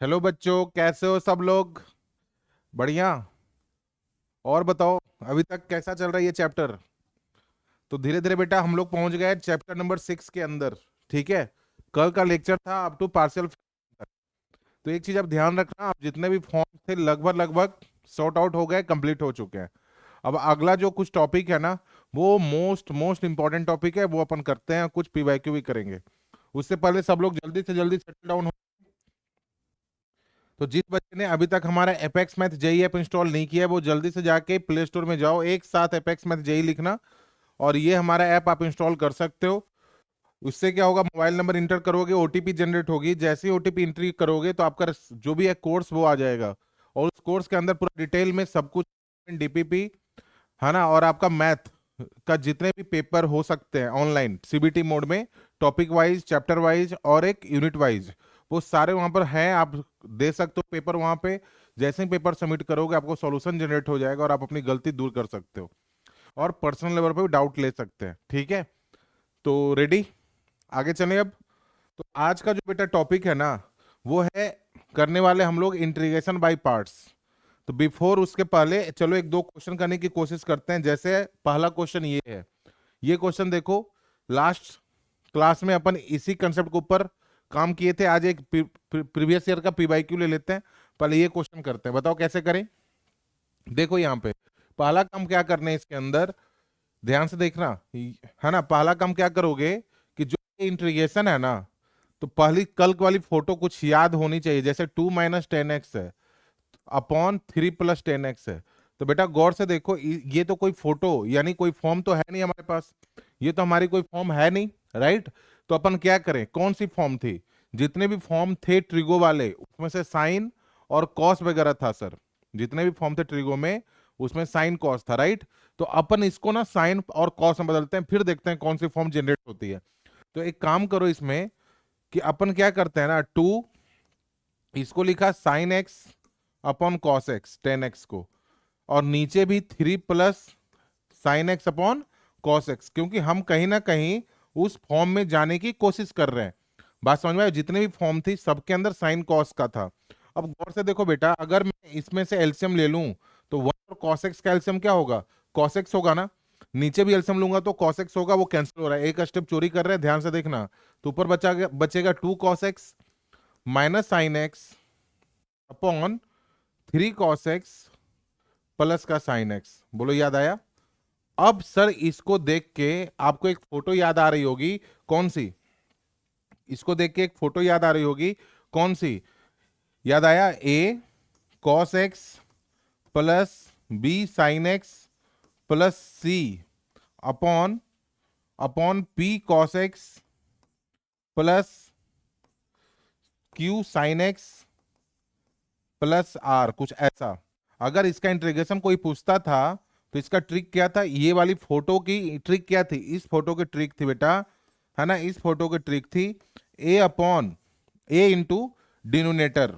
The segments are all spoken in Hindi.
हेलो बच्चों, कैसे हो सब लोग? बढ़िया। और बताओ, अभी तक कैसा चल रहा है ये चैप्टर? तो धीरे धीरे बेटा हम लोग पहुंच गए चैप्टर नंबर 6 के अंदर। ठीक है। कल का लेक्चर था अप टू पार्शियल। तो एक चीज आप ध्यान रखना, आप जितने भी फॉर्म थे लगभग लगभग सॉर्ट आउट हो गए, कंप्लीट हो चुके हैं। अब अगला जो कुछ टॉपिक है ना, वो मोस्ट मोस्ट इंपॉर्टेंट टॉपिक है, वो अपन करते हैं, कुछ पीवाईक्यू भी करेंगे। उससे पहले सब लोग जल्दी से जल्दी सेटल डाउन। तो जिस बच्चे ने अभी तक हमारा Apex math JEE app install नहीं किया है, वो जल्दी से जाके प्ले स्टोर में जाओ, एक साथ एपेक्स मैथ जेई लिखना, और ये हमारा ऐप आप इंस्टॉल कर सकते हो। उससे क्या होगा, मोबाइल नंबर इंटर करोगे, ओटीपी जनरेट होगी, जैसे ही ओटीपी एंट्री करोगे तो आपका जो भी है कोर्स वो आ जाएगा। और उस कोर्स के अंदर पूरा डिटेल में सब कुछ, डीपीपी, है ना, और आपका मैथ का जितने भी पेपर हो सकते हैं ऑनलाइन सीबीटी मोड में, टॉपिक वाइज, चैप्टर वाइज और एक यूनिट वाइज, वो सारे वहां पर हैं। आप दे सकते हो पेपर वहां पे। जैसे ही पेपर सबमिट करोगे आपको सॉल्यूशन जनरेट हो जाएगा और आप अपनी गलती दूर कर सकते हो, और पर्सनल लेवल पे भी डाउट ले सकते हैं। ठीक है, तो रेडी, आगे चलें अब। तो आज का जो बेटा टॉपिक है ना, वो है, करने वाले हम लोग इंटीग्रेशन बाय पार्ट्स। तो बिफोर उसके पहले चलो एक दो क्वेश्चन करने की कोशिश करते हैं। जैसे पहला क्वेश्चन ये है, ये क्वेश्चन देखो, लास्ट क्लास में अपन इसी कंसेप्ट के ऊपर काम किए थे। आज एक प्रीवियस ईयर का पीवाईक्यू ले लेते हैं। पहले ये क्वेश्चन करते हैं, बताओ कैसे करें। देखो यहाँ पे पहला काम क्या करना है इसके अंदर, ध्यान से देखना, है ना। पहला काम क्या करोगे कि जो इंटीग्रेशन है ना, तो पहली कल वाली फोटो कुछ याद होनी चाहिए। जैसे 2 - 10x है अपॉन 3 + 10x है। तो बेटा गौर से देखो, ये तो कोई फोटो यानी कोई फॉर्म तो है नहीं हमारे पास, ये तो हमारी कोई फॉर्म है नहीं, राइट। तो अपन क्या करें, कौन सी फॉर्म थी? जितने भी फॉर्म थे ट्रिगो वाले, उसमें से साइन और कॉस वगैरह था सर। जितने भी फॉर्म थे ट्रिगो में, उसमें साइन कॉस था, राइट। तो अपन इसको ना साइन और कॉस में बदलते हैं, फिर देखते हैं कौन सी फॉर्म जनरेट होती है। तो एक काम करो इसमें, कि अपन क्या करते हैं ना, इसको लिखा sine x upon cos x 10x को, और नीचे भी 3 + sin x upon cos x, क्योंकि हम कहीं ना कहीं उस फॉर्म में जाने की कोशिश कर रहे हैं। बात समझ में आई? जितने भी फॉर्म थी सबके अंदर साइन कॉस का था। अब गौर से देखो बेटा, अगर मैं इसमें से एलसीएम ले लूं, तो 1 और cos x का एलसीएम क्या होगा? cos x होगा ना। नीचे भी एलसीएम लूंगा तो cos x होगा, वो कैंसिल हो रहा है, एक स्टेप चोरी कर रहे हैं, ध्यान से देखना। तो ऊपर बचेगा 2 cos x minus sine x upon 3 cos x plus का साइन एक्स। बोलो याद आया? अब सर इसको देख के आपको एक फोटो याद आ रही होगी, कौन सी? इसको देख के एक फोटो याद आ रही होगी, कौन सी? याद आया? A cos x plus B sine x plus C upon upon P cos x plus Q sine x plus R, कुछ ऐसा। अगर इसका इंटीग्रेशन कोई पूछता था, तो इसका ट्रिक क्या था? ये वाली फोटो की ट्रिक क्या थी? इस फोटो की ट्रिक थी बेटा, है ना, इस फोटो की ट्रिक थी ए अपॉन ए इंटू डिनोमिनेटर।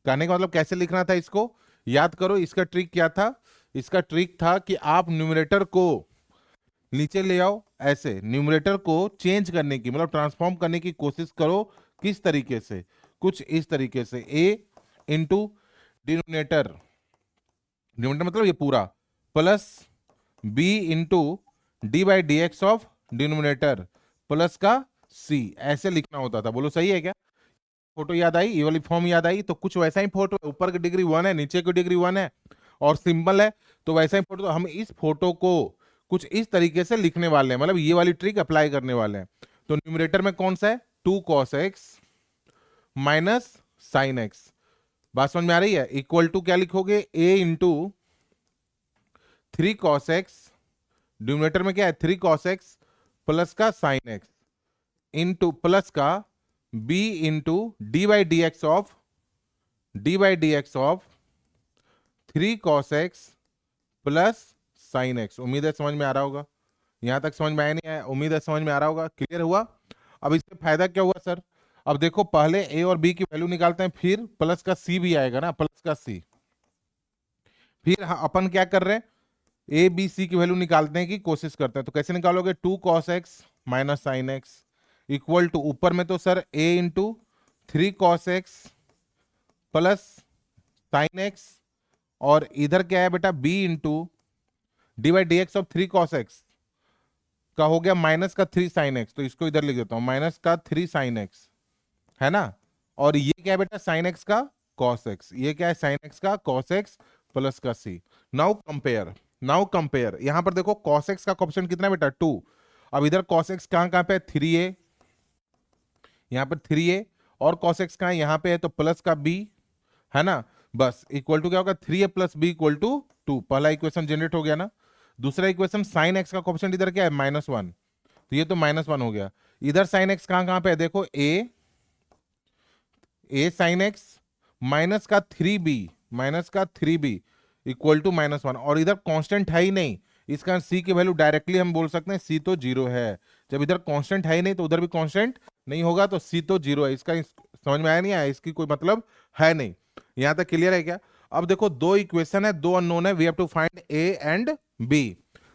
कहने का मतलब कैसे लिखना था इसको, याद करो। इसका ट्रिक क्या था? इसका ट्रिक था कि आप न्यूमरेटर को नीचे ले आओ, ऐसे न्यूमरेटर को चेंज करने की, मतलब ट्रांसफॉर्म करने की कोशिश करो। किस तरीके से? कुछ इस तरीके से, ए इंटू डिनोमिनेटर, डिनोमिनेटर मतलब ये पूरा, प्लस बी इंटू डी/dx ऑफ डिनोमिनेटर प्लस का सी, ऐसे लिखना होता था। बोलो सही है क्या? फोटो याद आई? ये वाली फॉर्म याद आई? तो कुछ वैसा ही फोटो है, ऊपर की डिग्री 1 है, नीचे की डिग्री 1 है, और सिंबल है। तो वैसा ही फोटो, तो हम इस फोटो को कुछ इस तरीके से लिखने वाले हैं, मतलब ये वाली ट्रिक अप्लाई करने वाले हैं। तो न्यूमरेटर में कौन सा है? 2 cos x minus sine x. बात समझ में आ रही है? इक्वल टू क्या लिखोगे? ए इंटू 3 cos x, डिनोमिनेटर में क्या है? 3 cos x प्लस का साइन एक्स इंटू प्लस का b into d by d x of 3 cos x plus sine x. उम्मीद है समझ में आ रहा होगा। यहां तक समझ में आया? नहीं आया? उम्मीद है समझ में आ रहा होगा, क्लियर हुआ। अब इससे फायदा क्या हुआ सर? अब देखो, पहले ए और बी की वैल्यू निकालते हैं, फिर प्लस का सी भी आएगा ना, प्लस का सी। फिर अपन क्या कर रहे हैं, ए बी सी की वैल्यू निकालने की कोशिश करते हैं। तो कैसे निकालोगे? 2 cos x minus sine x equal to, ऊपर में तो sir A into 3 cos x plus sine x, और इधर क्या है बेटा b into d by d x of 3 cos x का हो गया माइनस का 3 साइन एक्स, तो इसको इधर लिख देता हूं माइनस का 3 साइन एक्स, है ना। और ये क्या है बेटा साइन एक्स का कॉस एक्स, ये क्या है साइन एक्स का कॉस एक्स प्लस का सी। नाउ कंपेयर, नाउ कंपेयर, यहां पर देखो कॉस एक्स का कोएफिशिएंट कितना है बेटा 2। अब इधर कॉस एक्स कहां कहां पे है 3a, यहां पर 3a, और कॉस एक्स कहां है यहां पे है तो प्लस का b, है ना। बस इक्वल टू क्या होगा 3a plus B equal to 2, पहला इक्वेशन जनरेट हो गया ना। दूसरा इक्वेशन साइन एक्स का कोएफिशिएंट इधर क्या है -1, तो ये तो -1 हो गया। इधर साइन एक्स कहां कहां पे है देखो a साइन एक्स माइनस का 3b इक्वल टू -1, और इधर कांस्टेंट है ही नहीं, इसका c की वैल्यू डायरेक्टली हम बोल सकते हैं c तो 0 है। जब इधर कांस्टेंट है ही नहीं तो उधर भी कांस्टेंट नहीं होगा, तो c तो 0 है। इसका समझ में आया नहीं आया, इसकी कोई मतलब है नहीं। यहां तक क्लियर है क्या। अब देखो दो इक्वेशन है, दो अननोन है, we have to find a and b।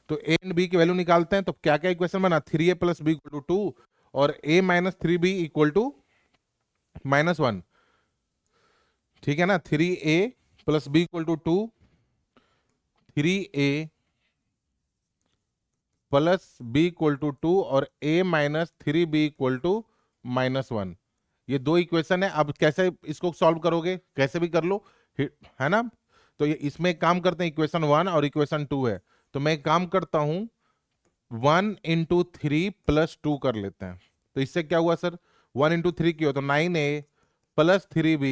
तो a एंड b की वैल्यू निकालते हैं। तो क्या क्या इक्वेशन बना 3a plus B equal to 2 और a minus 3b equal to -1, ठीक है ना। 3a plus B equal to 2, 3a plus B equal to 2 और a minus 3b equal to -1, ये दो इक्वेशन है। अब कैसे इसको सॉल्व करोगे, कैसे भी कर लो, है ना। तो ये इसमें एक काम करते हैं, इक्वेशन 1 और इक्वेशन 2 है, तो मैं एक काम करता हूं 1 इंटू 3 प्लस 2 कर लेते हैं। तो इससे क्या हुआ सर 1 इंटू 3 की हो तो 9a plus 3b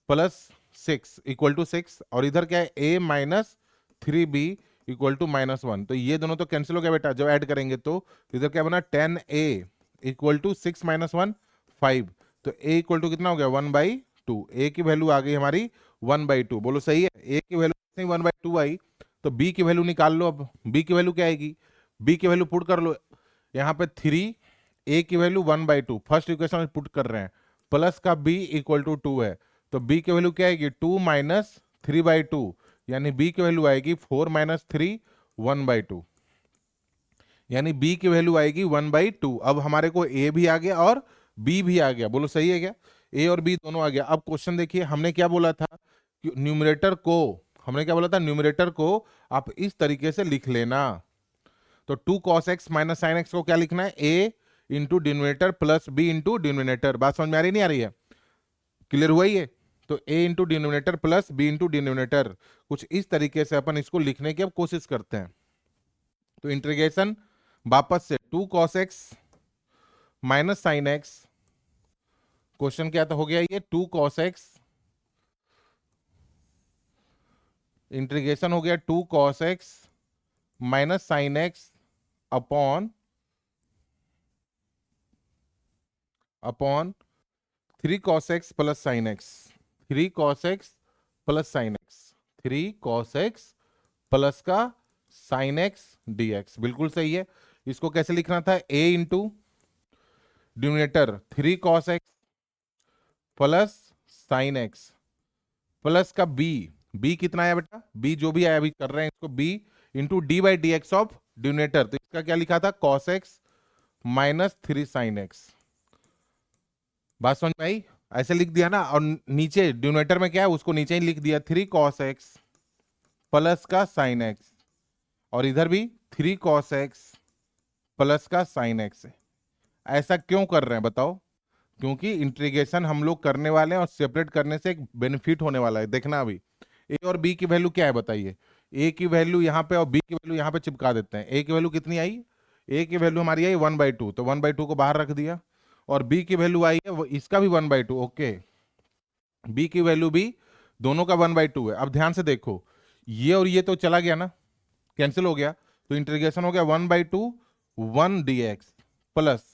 plus 6 equal to 6, और इधर क्या है a minus 3b equal to -1। तो ये दोनों तो कैंसिल हो गया बेटा, जब ऐड करेंगे तो इधर क्या बना 10a इक्वल टू 6 माइनस 1 5, तो a इक्वल टू कितना हो गया 1/2। a की वैल्यू आ गई हमारी 1/2, बोलो सही है। a की वैल्यू 1/2 आई, तो b की वैल्यू निकाल लो। अब b की वैल्यू क्या आएगी, b की वैल्यू पुट कर लो यहाँ पे 3, a की वैल्यू 1/2, फर्स्ट इक्वेशन में पुट कर रहे हैं, प्लस का b इक्वल टू 2 है, तो b की वैल्यू क्या आएगी 2 माइनस 3/2, यानी b की वैल्यू आएगी 4 माइनस 3 1/2, यानी b की वैल्यू आएगी 1/2। अब हमारे को a भी आ गया और b भी आ गया, बोलो सही है क्या, a और b दोनों आ गया। अब क्वेश्चन देखिए, हमने क्या बोला था कि न्यूमरेटर को, हमने क्या बोला था न्यूमरेटर को आप इस तरीके से लिख लेना। तो 2 cos x minus sine x को क्या लिखना है a into denominator plus b into denominator. बात समझ में आ रही नहीं आ रही है, क्लियर हुआ ही है। तो a into denominator plus b into denominator, कुछ इस तरीके से अपन इसको लिखने की अब कोशिश करते हैं। तो इंटीग्रेशन वापस से 2 cos x minus sine x, question क्या तो हो गया ये 2 cos x, इंटीग्रेशन हो गया 2 cos x minus sine x upon 3 cos x plus sine x, 3 cos x plus sine x, 3 cos x plus का साइन एक्स dx, बिल्कुल सही है। इसको कैसे लिखना था a into denominator 3 cos x plus sine x plus का b कितना आया बेटा, b जो भी आया अभी कर रहे हैं इसको, b into d by d x of denominator, तो इसका क्या लिखा था cos x minus 3 sine x. बात समझ में आई, ऐसे लिख दिया ना। और नीचे डिनोमिनेटर में क्या है उसको नीचे ही लिख दिया 3 cos x प्लस का साइन एक्स, और इधर भी 3 cos x प्लस का साइन एक्स। ऐसा क्यों कर रहे हैं बताओ, क्योंकि इंटीग्रेशन हम लोग करने वाले हैं और सेपरेट करने से एक बेनिफिट होने वाला है। देखना अभी a और b की वैल्यू क्या है बताइए, a की वैल्यू यहाँ पे और b की वैल्यू यहाँ पे चिपका देते हैं। a की वैल्यू कितनी आई, a की वैल्यू हमारी आई 1/2, तो 1/2 को बाहर रख दिया, और b की वैल्यू आई है इसका भी 1/2, ओके, b की वैल्यू भी दोनों का 1/2 है। अब ध्यान से देखो, ये और ये तो चला गया ना, कैंसिल हो गया, तो इंटीग्रेशन हो गया 1/2 1 dx प्लस,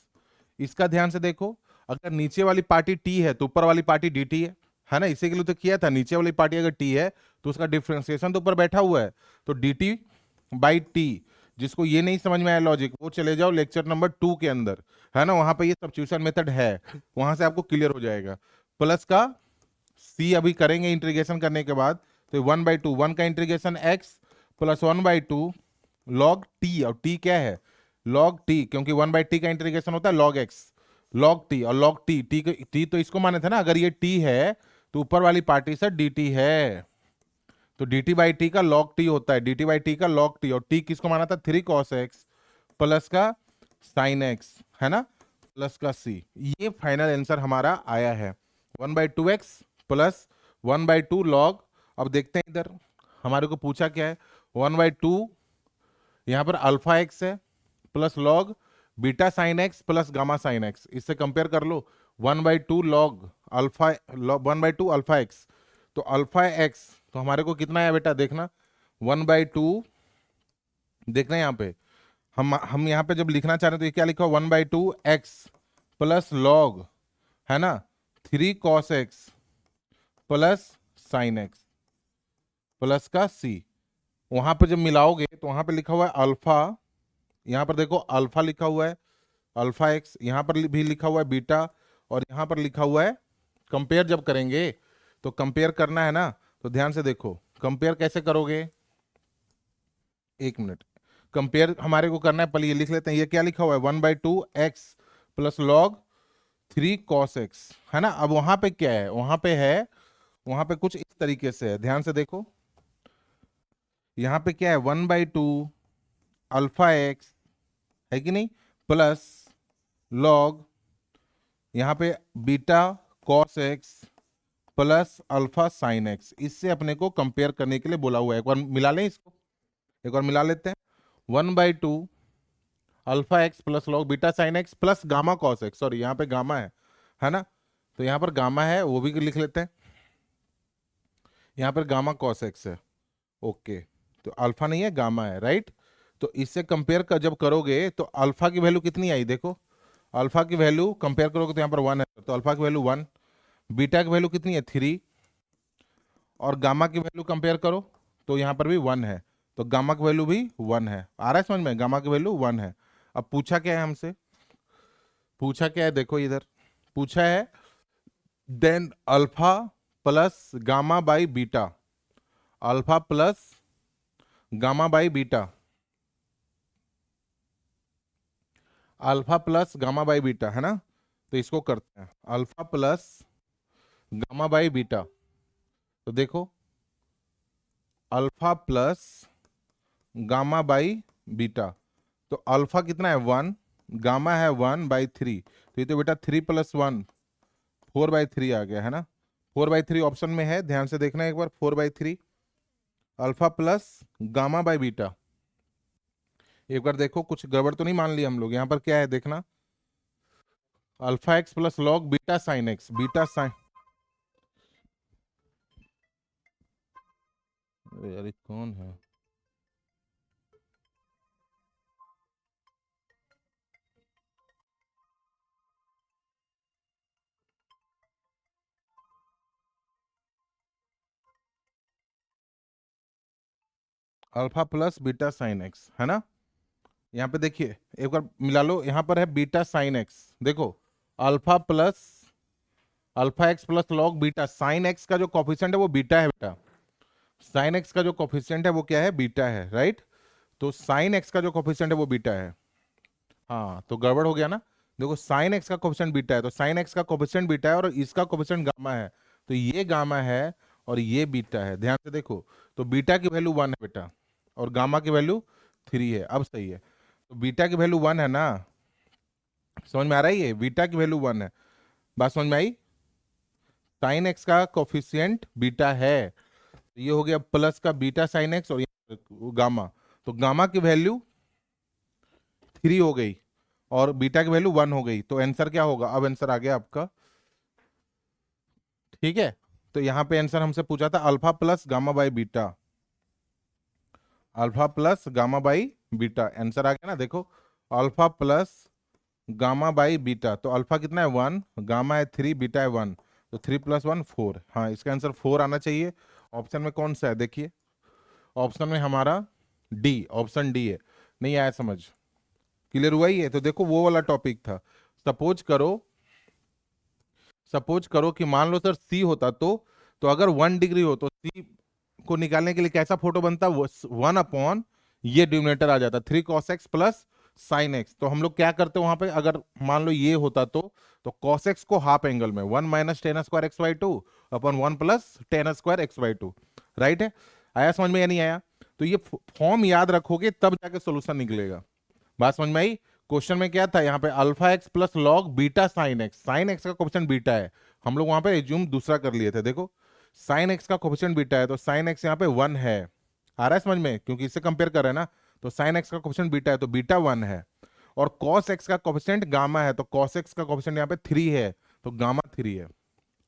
इसका ध्यान से देखो, अगर नीचे वाली पार्टी t है तो ऊपर वाली पार्टी dt है ना, इसी के लिए तो किया था। नीचे वाली पार्टी अगर t है तो उसका डिफरेंशिएशन तो ऊपर बैठा हुआ है, तो dt बाई t। जिसको ये नहीं समझ में आया लॉजिक, वो चले जाओ लेक्चर नंबर 2 के अंदर, है ना, वहां पे ये सब्स्टिट्यूशन मेथड है, वहां से आपको क्लियर हो जाएगा। प्लस का c अभी करेंगे इंटीग्रेशन करने के बाद, तो 1/2 1 का integration x plus 1/2 log t, और t क्या है log t, क्योंकि 1/t का इंटीग्रेशन होता है log x log t, और log t t तो इसको माने थे ना, अगर ये t है तो ऊपर वाली पार्टी सर डी टी है, तो डी टी बाई टी का लॉग टी होता है, डी टी बाई टी का लॉग टी, और टी किसको माना था 3 cos x प्लस का साइन एक्स, है ना, प्लस का सी। ये फाइनल आंसर हमारा आया है 1/2x प्लस 1/2 लॉग। अब देखते हैं इधर हमारे को पूछा क्या है, 1/2 यहाँ पर अल्फा एक्स है plus log beta sine x plus gamma sine x, इससे कंपेयर कर लो 1/2 लॉग अल्फा, 1/2 अल्फा एक्स, तो अल्फा एक्स तो हमारे को कितना है बेटा देखना 1/2, देखना यहाँ पे हम यहाँ पे जब लिखना चाह रहे हैं तो ये क्या लिखा 1/2 एक्स प्लस लॉग, है ना, 3 cos x plus sine x plus का सी। वहां पे जब मिलाओगे तो वहां पे लिखा हुआ है अल्फा, यहाँ पर देखो अल्फा लिखा हुआ है अल्फा एक्स, यहाँ पर भी लिखा हुआ है बीटा, और यहाँ पर लिखा हुआ है, कंपेयर जब करेंगे तो कंपेयर करना है ना, तो ध्यान से देखो कंपेयर कैसे करोगे, एक मिनट, कंपेयर हमारे को करना है, पहले ये लिख लेते हैं, ये क्या लिखा हुआ है 1/2 x plus log 3 cos x, है ना। अब वहां पे क्या है, वहां पे कुछ इस तरीके से है, ध्यान से देखो, यहाँ पे क्या है 1/2 अल्फा एक्स, है कि नहीं, प्लस लॉग यहाँ पे beta cos x plus alpha sine x, इससे अपने को कंपेयर करने के लिए बोला हुआ है। एक बार मिला लें इसको, एक बार मिला लेते हैं, 1/2 alpha x plus log beta sine x plus gamma cos x, sorry यहाँ पे गामा है ना, तो यहाँ पर गामा है वो भी लिख लेते हैं, यहाँ पर गामा कॉस एक्स है, ओके, तो अल्फा नहीं है गामा है, राइट। तो इससे कंपेयर कर जब करोगे तो अल्फा की वैल्यू कितनी आई देखो, अल्फा की वैल्यू कंपेयर करोगे तो यहाँ पर 1 है, तो अल्फा की वैल्यू 1, बीटा की वैल्यू कितनी है 3, और गामा की वैल्यू कंपेयर करो तो यहाँ पर भी 1 है, तो गामा की वैल्यू भी 1 है, आ रहा है समझ में, गामा की वैल्यू 1 है। अब पूछा क्या है हमसे, पूछा क्या है देखो इधर, पूछा है then alpha plus gamma by beta, alpha plus gamma by beta, alpha plus gamma by beta, है ना, तो इसको करते हैं alpha plus gamma by beta, तो देखो alpha plus gamma by beta, तो अल्फा कितना है 1, गामा है 1/3, तो ये तो बेटा 3 + 1 4/3 आ गया, है ना, 4/3 ऑप्शन में है, ध्यान से देखना एक बार, 4/3 alpha plus gamma by beta. एक बार देखो कुछ गड़बड़ तो नहीं मान ली हम लोग, यहाँ पर क्या है देखना, alpha x plus log beta sine x, beta sine, यार ये कौन है, alpha plus beta sine x, है ना, यहाँ पे देखिए एक बार मिला लो, यहाँ पर है बीटा साइन एक्स, देखो alpha plus alpha x plus log beta, sign x का जो कॉफिशिएंट है वो बीटा है बेटा, साइन एक्स का जो कॉफिशिएंट है वो क्या है, बीटा है, राइट, तो साइन एक्स का जो कॉफिशिएंट है वो बीटा है, हाँ तो गड़बड़ हो गया ना, देखो साइन एक्स का कोफिशिएंट बीटा है, तो साइन एक्स का कोफिशिएंट बीटा है और इसका कोफिशिएंट गामा है, तो ये गामा है और ये बीटा है, ध्यान से देखो, तो बीटा की वैल्यू 1 है बेटा और गामा की वैल्यू 3 है, अब सही है, तो बीटा की वैल्यू 1 है ना, समझ में आ रहा है, ये बीटा की वैल्यू 1 है, बात समझ में आई, साइन एक्स का कोफिशिएंट बीटा है, ये हो गया प्लस का बीटा साइन एक्स और ये गामा, तो गामा की वैल्यू 3 हो गई और बीटा की वैल्यू 1 हो गई, तो आंसर क्या होगा, अब आंसर आ गया आपका, ठीक है, तो यहां पे आंसर हमसे पूछा था alpha plus gamma by beta, alpha plus gamma by beta, answer आ गया ना, देखो alpha plus gamma by beta, तो अल्फा कितना है 1, गामा है 3, बीटा है 1, तो 3 + 1 4, हाँ इसका आंसर 4 आना चाहिए। ऑप्शन में कौन सा है देखिए, ऑप्शन में हमारा डी, ऑप्शन डी है, नहीं आया समझ, क्लियर हुआ ही है, तो देखो वो वाला टॉपिक था, सपोज करो, सपोज करो कि मान लो सर सी होता, तो अगर 1 डिग्री हो तो सी को निकालने के लिए कैसा फोटो बनता, 1 अपॉन ये डिनोमिनेटर आ जाता 3 cos x plus sine x. तो हम लोग क्या करते हैं वहां पे, अगर मान लो ये होता तो कॉस एक्स को हाफ एंगल में 1 minus ten square x by two upon 1 plus ten square x by two. Right है, आया समझ में या नहीं आया? तो ये फॉर्म याद रखोगे तब जाके सोल्यूशन निकलेगा। बात समझ में आई? क्वेश्चन में क्या था यहाँ पे, alpha x plus log beta sine x. Sine x का कोफिशिएंट बीटा है, हम लोग वहां पे एज्यूम दूसरा कर लिए थे। देखो साइन एक्स का कोफिशिएंट बीटा है तो साइन एक्स यहाँ पे 1 है। आ रहा है समझ में? क्योंकि इससे कंपेयर कर रहे हैं ना, तो साइन एक्स का कोफिशिएंट बीटा है तो बीटा 1 है। और कॉस एक्स का कोफिशिएंट गामा है तो कॉस एक्स का कोफिशिएंट यहाँ पे 3 है तो गामा 3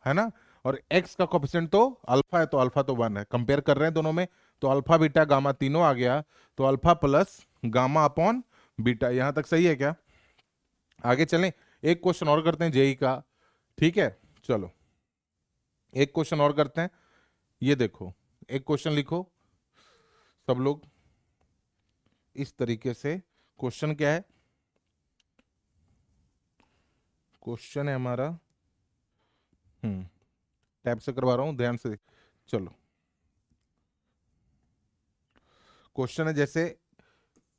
है ना। और एक्स का कोफिशिएंट तो अल्फा है तो अल्फा तो 1 है। कंपेयर कर रहे हैं दोनों में, तो अल्फा बीटा गामा तीनों आ गया, तो alpha plus gamma upon beta. यहां तक सही है क्या? आगे चलें, एक क्वेश्चन और करते हैं जेई का। ठीक है, चलो एक क्वेश्चन और करते हैं। ये देखो, एक क्वेश्चन लिखो सब लोग इस तरीके से। क्वेश्चन क्या है? क्वेश्चन है हमारा, टैब से करवा रहा हूं, ध्यान से। चलो क्वेश्चन है जैसे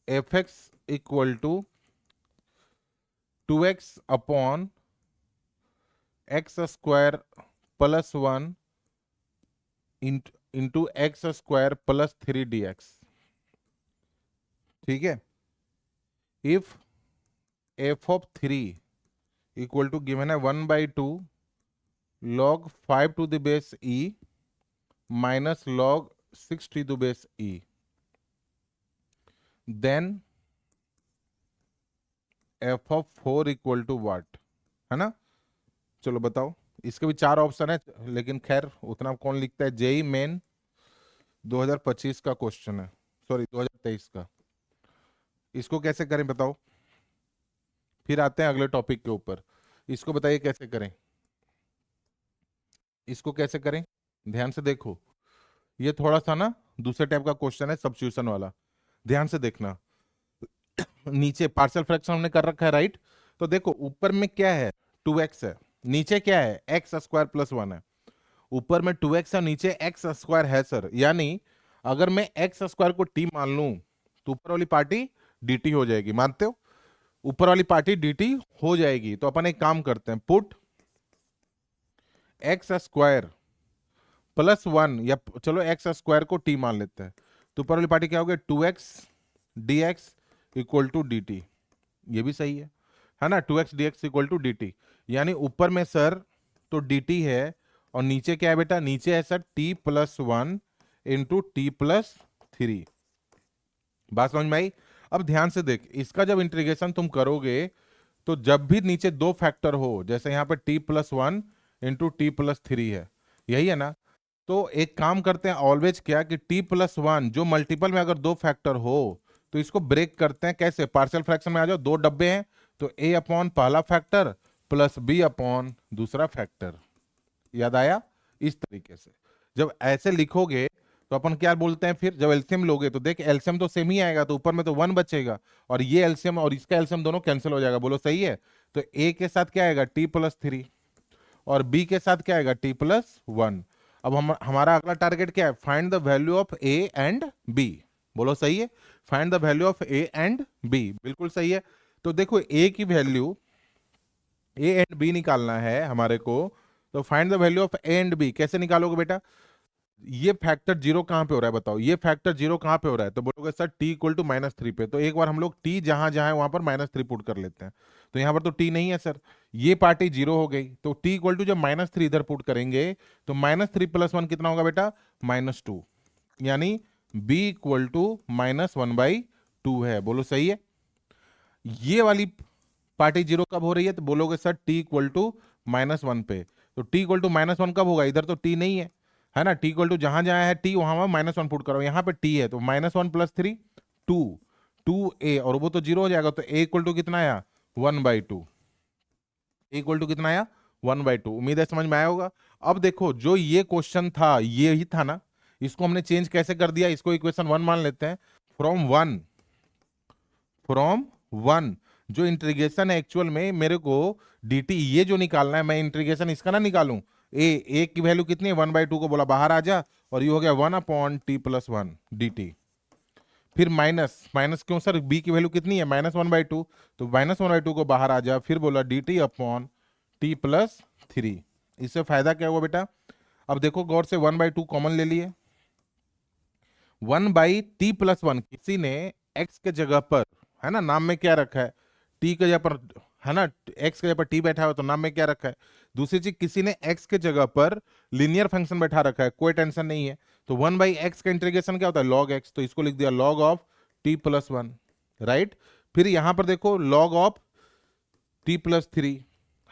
F X equal to 2x upon X square plus 1 into X square plus 3 dx। ठीक है, if F of 3 equal to given है 1/2 log 5 to the base e minus log 6 to the base e, then F of 4 equal to what, है ना। चलो बताओ, इसके भी 4 ऑप्शन है, लेकिन खैर उतना कौन लिखता है। जेई मेन 2025 का क्वेश्चन है, सॉरी 2023 का। इसको कैसे करें बताओ, फिर आते हैं अगले टॉपिक के ऊपर। इसको बताइए कैसे करें, इसको कैसे करें, ध्यान से देखो। ये थोड़ा सा ना दूसरे टाइप का क्वेश्चन है, सब्स्टिट्यूशन वाला, ध्यान से देखना। नीचे पार्शियल फ्रैक्शन हमने कर रखा है, राइट। तो देखो ऊपर में क्या है, 2x है, नीचे क्या है, एक्स स्क्वायर प्लस 1 है। ऊपर में 2x है, नीचे एक्स स्क्वायर है सर। यानी अगर मैं एक्स स्क्वायर को t मान लूं तो ऊपर वाली पार्टी dt हो जाएगी। मानते हो? ऊपर वाली पार्टी dt हो जाएगी। तो अपन एक काम करते हैं, पुट एक्स स्क्वायर प्लस 1, या चलो एक्स स्क्वायर को t मान लेते हैं, तो ऊपर वाली पार्टी क्या हो गई, 2x dx equal to D T. ये भी सही है ना, 2x dx equal to D T. यानी ऊपर में सर तो dt है और नीचे क्या है बेटा, नीचे है sir t plus 1 into T plus 3। बात समझ में आई? अब ध्यान से देख, इसका जब इंटीग्रेशन तुम करोगे तो जब भी नीचे दो फैक्टर हो, जैसे यहाँ पे t plus 1 into T plus 3 है, यही है ना। तो एक काम करते हैं ऑलवेज क्या कि t प्लस 1 जो मल्टीपल में अगर दो फैक्टर हो तो इसको ब्रेक करते हैं। कैसे? पार्शियल फ्रैक्शन में आ जाओ, दो डब्बे हैं तो a अपॉन पहला फैक्टर प्लस b अपॉन दूसरा फैक्टर। याद आया? इस तरीके से जब ऐसे लिखोगे तो अपन क्या बोलते हैं, फिर जब एलसीएम लोगे तो देख एलसीएम तो सेम ही आएगा, तो ऊपर में तो 1 बचेगा और ये एलसीएम और इसका एलसीएम दोनों कैंसिल हो जाएगा। बोलो सही है? तो a के साथ क्या आएगा, t प्लस 3, और b के साथ क्या आएगा, t प्लस 1। अब हमारा अगला टारगेट क्या है, find the value of a and b। बोलो सही है? Find the value of a and b, बिल्कुल सही है। तो देखो a की वैल्यू a एंड b निकालना है हमारे को, तो find the value of a and b कैसे निकालोगे बेटा? ये फैक्टर जीरो कहां पे हो रहा है बताओ, ये फैक्टर जीरो कहां पे हो रहा है? तो बोलोगे सर t इक्वल टू -3 पे। तो एक बार हम लोग t जहां जहां है वहां पर -3 पुट कर लेते हैं। तो यहां पर तो t नहीं है सर, ये पार्टी जीरो हो गई। तो t इक्वल टू जब -3 इधर पुट करेंगे तो -3 प्लस 1 कितना होगा बेटा, -2। यानी b इक्वल टू -1/2 है। बोलो सही है? ये वाली पार्टी जीरो कब हो रही है? तो बोलोगे सर t इक्वल टू -1 पे। तो t इक्वल टू -1 कब होगा? इधर तो t नहीं है ना। t इक्वल टू जहां जहां है t वहां -1 पुट करो, यहाँ पे t है तो -1 प्लस 3 2a, और वो तो जीरो हो जाएगा। तो a इक्वल टू कितना आया, 1/2। a इक्वल टू कितना आया, 1/2। उम्मीद है समझ में आया होगा। अब देखो जो ये क्वेश्चन था ये ही था ना, इसको हमने चेंज कैसे कर दिया, इसको इक्वेशन 1 मान लेते हैं। फ्रॉम वन जो इंटीग्रेशन है एक्चुअल में मेरे को dt ये जो निकालना है, मैं इंटीग्रेशन इसका ना निकालूं, a की वैल्यू कितनी है, 1/2 को बोला बाहर आ जा, और ये हो गया 1/t प्लस 1 dt। फिर माइनस, माइनस क्यों सर, बी की वैल्यू कितनी है, -1/2, तो -1/2 को बाहर आ जा, फिर बोला dt अपॉन t प्लस 3। इससे फायदा क्या हुआ बेटा, अब देखो गौर से 1/2 कॉमन ले लिए, 1/t+1, किसी ने x के जगह पर, है ना, नाम में क्या रखा है, t के जगह पर, है ना, x के जगह पर t बैठा हुआ तो नाम में क्या रखा है। दूसरी चीज, किसी ने x के जगह पर लीनियर फंक्शन बैठा रखा है, कोई टेंशन नहीं है, तो 1/x का इंटीग्रेशन क्या होता है, log x, तो इसको लिख दिया log ऑफ t+1, राइट। फिर यहां पर देखो log ऑफ t+3,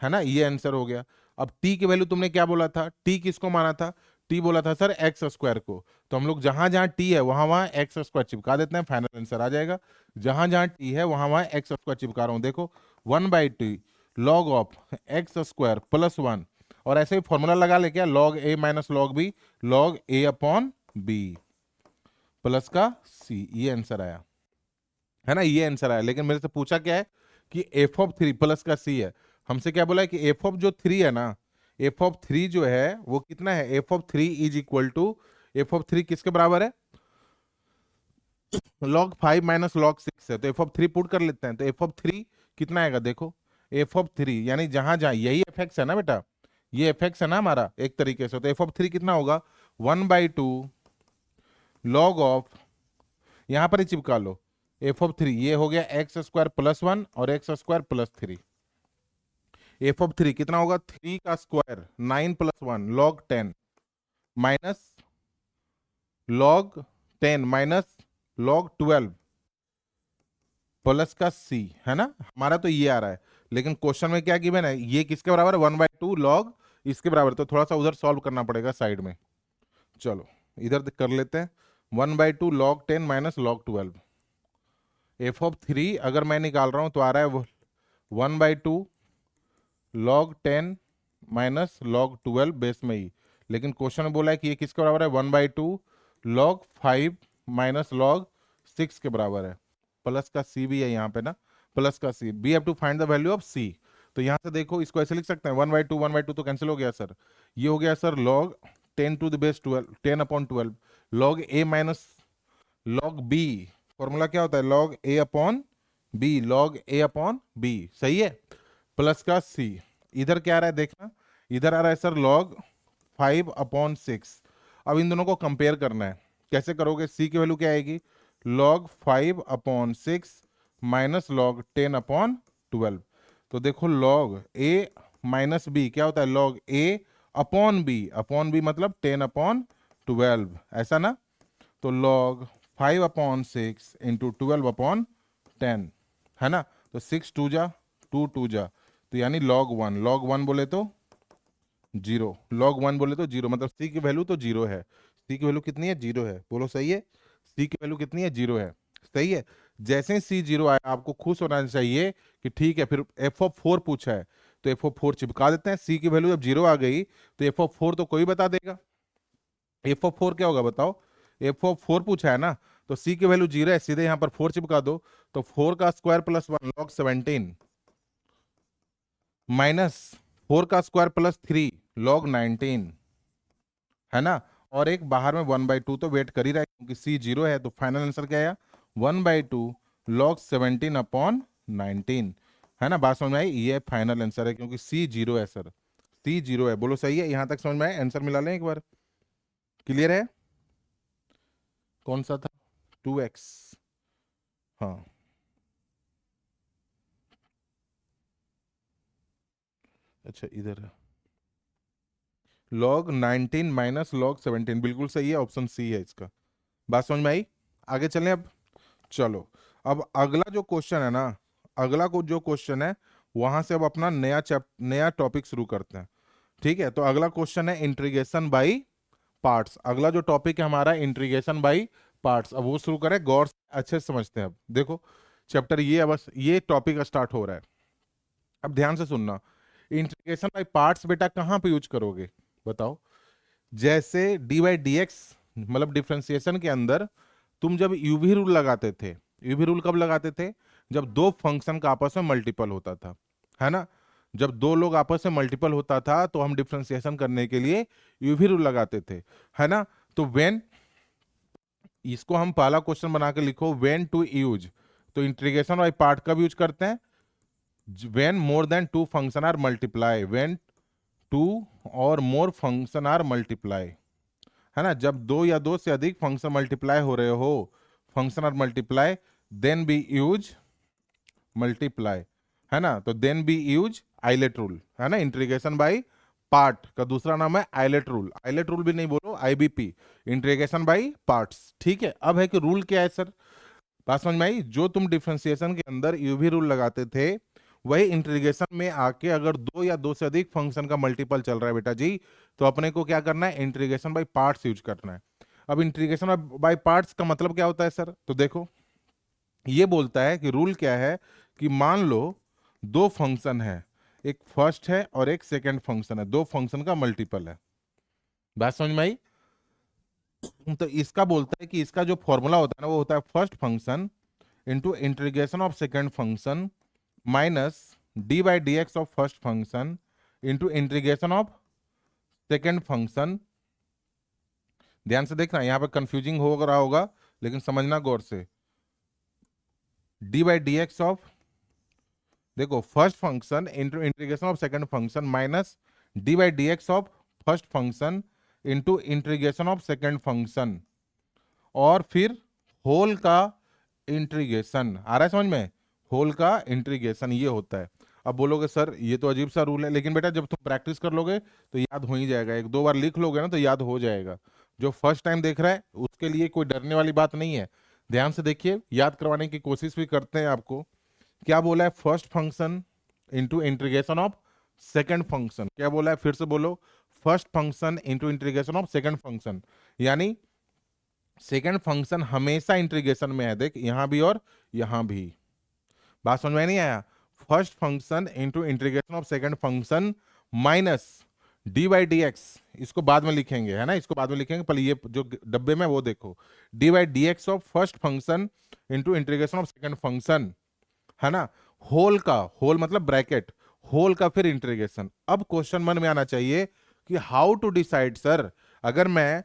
है ना, ये आंसर हो गया। अब t की वैल्यू तुमने क्या बोला था, t किसको माना था, t बोला था सर एक्स स्क्वायर को, तो हम लोग जहां जहां t है वहां वहां एक्स स्क्वायर चिपका देते हैं, फाइनल आंसर आ जाएगा। जहां जहां t है वहां वहां एक्स स्क्वायर चिपका रहा हूं, देखो 1/t log of x square +1, और ऐसे ही फॉर्मूला लगा ले क्या, log a minus log b, log a upon b plus का c, ये आंसर आया, है ना, ये आंसर आया। लेकिन मेरे से पूछा क्या है कि f(3) प्लस का c है, हमसे क्या बोला है कि f(3) है ना, f(3) जो है वो कितना है, f(3) is equal to, f(3) किसके बराबर है, log 5 माइनस log 6 है, तो f(3) पुट कर लेते हैं, तो f(3) कितना आएगा, देखो f(3) यानी जहां जहां यही fx है ना बेटा, ये fx है ना हमारा एक तरीके से, तो f(3) कितना होगा 1/2 log ऑफ, यहां पर ही चिपका लो, f(3) ये हो गया x² + 1 और x² + 3, f(3) कितना होगा, 3 का square 9 + 1 log 10 minus log 10 minus log 12 plus का c, है ना, हमारा तो ये आ रहा है। लेकिन क्वेश्चन में क्या गिवन है, ये किसके बराबर है, 1/2 log इसके बराबर, तो थोड़ा सा उधर सॉल्व करना पड़ेगा साइड में। चलो इधर कर लेते हैं, 1/2 log 10 माइनस log 12, f(3) अगर मैं निकाल रहा हूं तो आ रहा है 1/2 log 10 माइनस log 12 बेस में ही। लेकिन क्वेश्चन में बोला है कि ये किसके बराबर है, 1/2 log 5 माइनस log 6 के बराबर है, प्लस का c भी है यहाँ पे ना, प्लस का c, we have to find the value of c। तो यहाँ से देखो इसको ऐसे लिख सकते हैं, 1/2 तो कैंसिल हो गया सर, ये हो गया sir log 10⁻12 10/12 log a minus log b, formula क्या होता है, log a upon b, log a upon b, सही है, प्लस का c। इधर क्या आ रहा है देखना, इधर आ रहा है सर log 5/6। अब इन दोनों को कंपेयर करना है, कैसे करोगे, c की वैल्यू क्या आएगी, log 5/6 माइनस log 10/12, तो देखो log a माइनस b क्या होता है, log a अपॉन b मतलब 10/12, ऐसा ना, तो log 5/6 इंटू 12/10, है ना, तो 6 2 जा 2 2 जा, तो यानी log 1 बोले तो 0, log 1 बोले तो 0, मतलब c की वैल्यू तो 0 है, c की वैल्यू कितनी है, 0 है, बोलो सही है, c की वैल्यू कितनी है, 0 है, सही है। जैसे ही c 0 आया आपको खुश होना चाहिए कि ठीक है, फिर f(4) पूछा है तो f(4) चिपका देते हैं, c की वैल्यू जब 0 आ गई तो f(4) तो कोई बता देगा, f(4) क्या होगा बताओ, f(4) पूछा है ना, तो c की वैल्यू 0 है, सीधे यहाँ पर 4 चिपका दो, तो 4 का स्क्वायर प्लस 1 log 17 माइनस 4 का स्क्वायर प्लस 3 log 19, है ना, और एक बाहर में 1/2 तो वेट कर ही रहा है क्योंकि c 0 है, तो फाइनल आंसर क्या आया, 1/2 log 17/19, है ना, बात समझ में आई, ये फाइनल आंसर है क्योंकि c 0 है सर, c 0 है, बोलो सही है, यहां तक समझ में आया, आंसर मिला लें एक बार, क्लियर है, कौन सा था, 2x, हाँ, अच्छा इधर है, log 19 माइनस log 17, बिल्कुल सही है, ऑप्शन सी है इसका, बात समझ में आई, आगे चलें अब, चलो अब अगला जो क्वेश्चन है ना, अगला को जो क्वेश्चन है वहां से अब अपना नया टॉपिक शुरू करते हैं, ठीक है। तो अगला क्वेश्चन है इंटीग्रेशन बाय पार्ट्स, अगला जो टॉपिक है हमारा इंटीग्रेशन बाय पार्ट्स, अब वो शुरू करें, गौर से अच्छे से समझते हैं। अब देखो चैप्टर ये है, बस ये टॉपिक स्टार्ट हो रहा है, अब ध्यान से सुनना, इंटीग्रेशन बाय पार्ट्स बेटा कहाँ पे यूज करोगे बताओ, जैसे dy/dx मतलब डिफरेंशिएशन के अंदर तुम जब यूवी रूल लगाते थे, यूवी रूल कब लगाते थे, जब दो फंक्शन का आपस में मल्टीपल होता था, है ना, जब दो लोग आपस में मल्टीपल होता था तो हम डिफरेंशिएशन करने के लिए यूवी रूल लगाते थे, है ना, तो व्हेन इसको हम पहला क्वेश्चन बना के लिखो, व्हेन टू यूज, तो इंटीग्रेशन बाय पार्ट कब यूज करते हैं, when more than two function are multiply, when two और मोर फंक्शन आर मल्टीप्लाई, है ना, जब दो या दो से अधिक फंक्शन मल्टीप्लाई हो रहे हो, function are multiply, then be use multiply, है ना, तो then be use ILATE rule, है ना, इंटीग्रेशन बाय पार्ट का दूसरा नाम है आइलेट रूल, आइलेट रूल भी नहीं बोलो, आईबीपी, इंटीग्रेशन बाय पार्ट्स। ठीक है, अब है कि रूल क्या है सर, बात समझ में आई, जो तुम डिफरेंशिएशन के अंदर यूवी रूल लगाते थे वही इंटीग्रेशन में आके अगर दो या दो से अधिक फंक्शन का मल्टीपल चल रहा है बेटा जी, तो अपने को क्या करना है, इंटीग्रेशन बाय पार्ट्स यूज करना है। अब इंटीग्रेशन बाय पार्ट्स का मतलब क्या होता है सर, तो देखो ये बोलता है कि रूल क्या है कि मान लो दो फंक्शन है, एक फर्स्ट है और एक सेकंड फंक्शन है, दो फंक्शन का मल्टीपल है, बात समझ में आई। तो इसका बोलता है कि इसका जो फॉर्मूला होता है ना वो होता है first function into integration of second function minus d by d x of first function into integration of second function. ध्यान से देखना, यहां पे कंफ्यूजिंग हो रहा होगा लेकिन समझना गौर से, d by d x of, देखो first function into integration of second function minus d by d x of first function into integration of second function, और फिर होल का इंटीग्रेशन, आ रहा है समझ में, होल का इंटीग्रेशन ये होता है। अब बोलोगे सर ये तो अजीब सा रूल है, लेकिन बेटा जब तुम प्रैक्टिस कर लोगे तो याद हो ही जाएगा, एक दो बार लिख लोगे ना तो याद हो जाएगा। जो फर्स्ट टाइम देख रहा है उसके लिए कोई डरने वाली बात नहीं है, ध्यान से देखिए, याद करवाने की कोशिश भी करते हैं आपको। क्या बोला है, first function into integration of second function, क्या बोला है फिर से बोलो, first function into integration of second function, यानी सेकेंड फंक्शन हमेशा इंटीग्रेशन में है, देख यहां भी और यहां भी, बात समझ में नहीं आया, first function into integration of second function minus d by d x, इसको बाद में लिखेंगे, है ना, इसको बाद में लिखेंगे, पहले ये जो डब्बे में वो देखो, d by d x of first function into integration of second function, है ना, होल का, होल मतलब ब्रैकेट, होल का फिर इंटीग्रेशन। अब क्वेश्चन मन में आना चाहिए कि हाउ टू डिसाइड सर, अगर मैं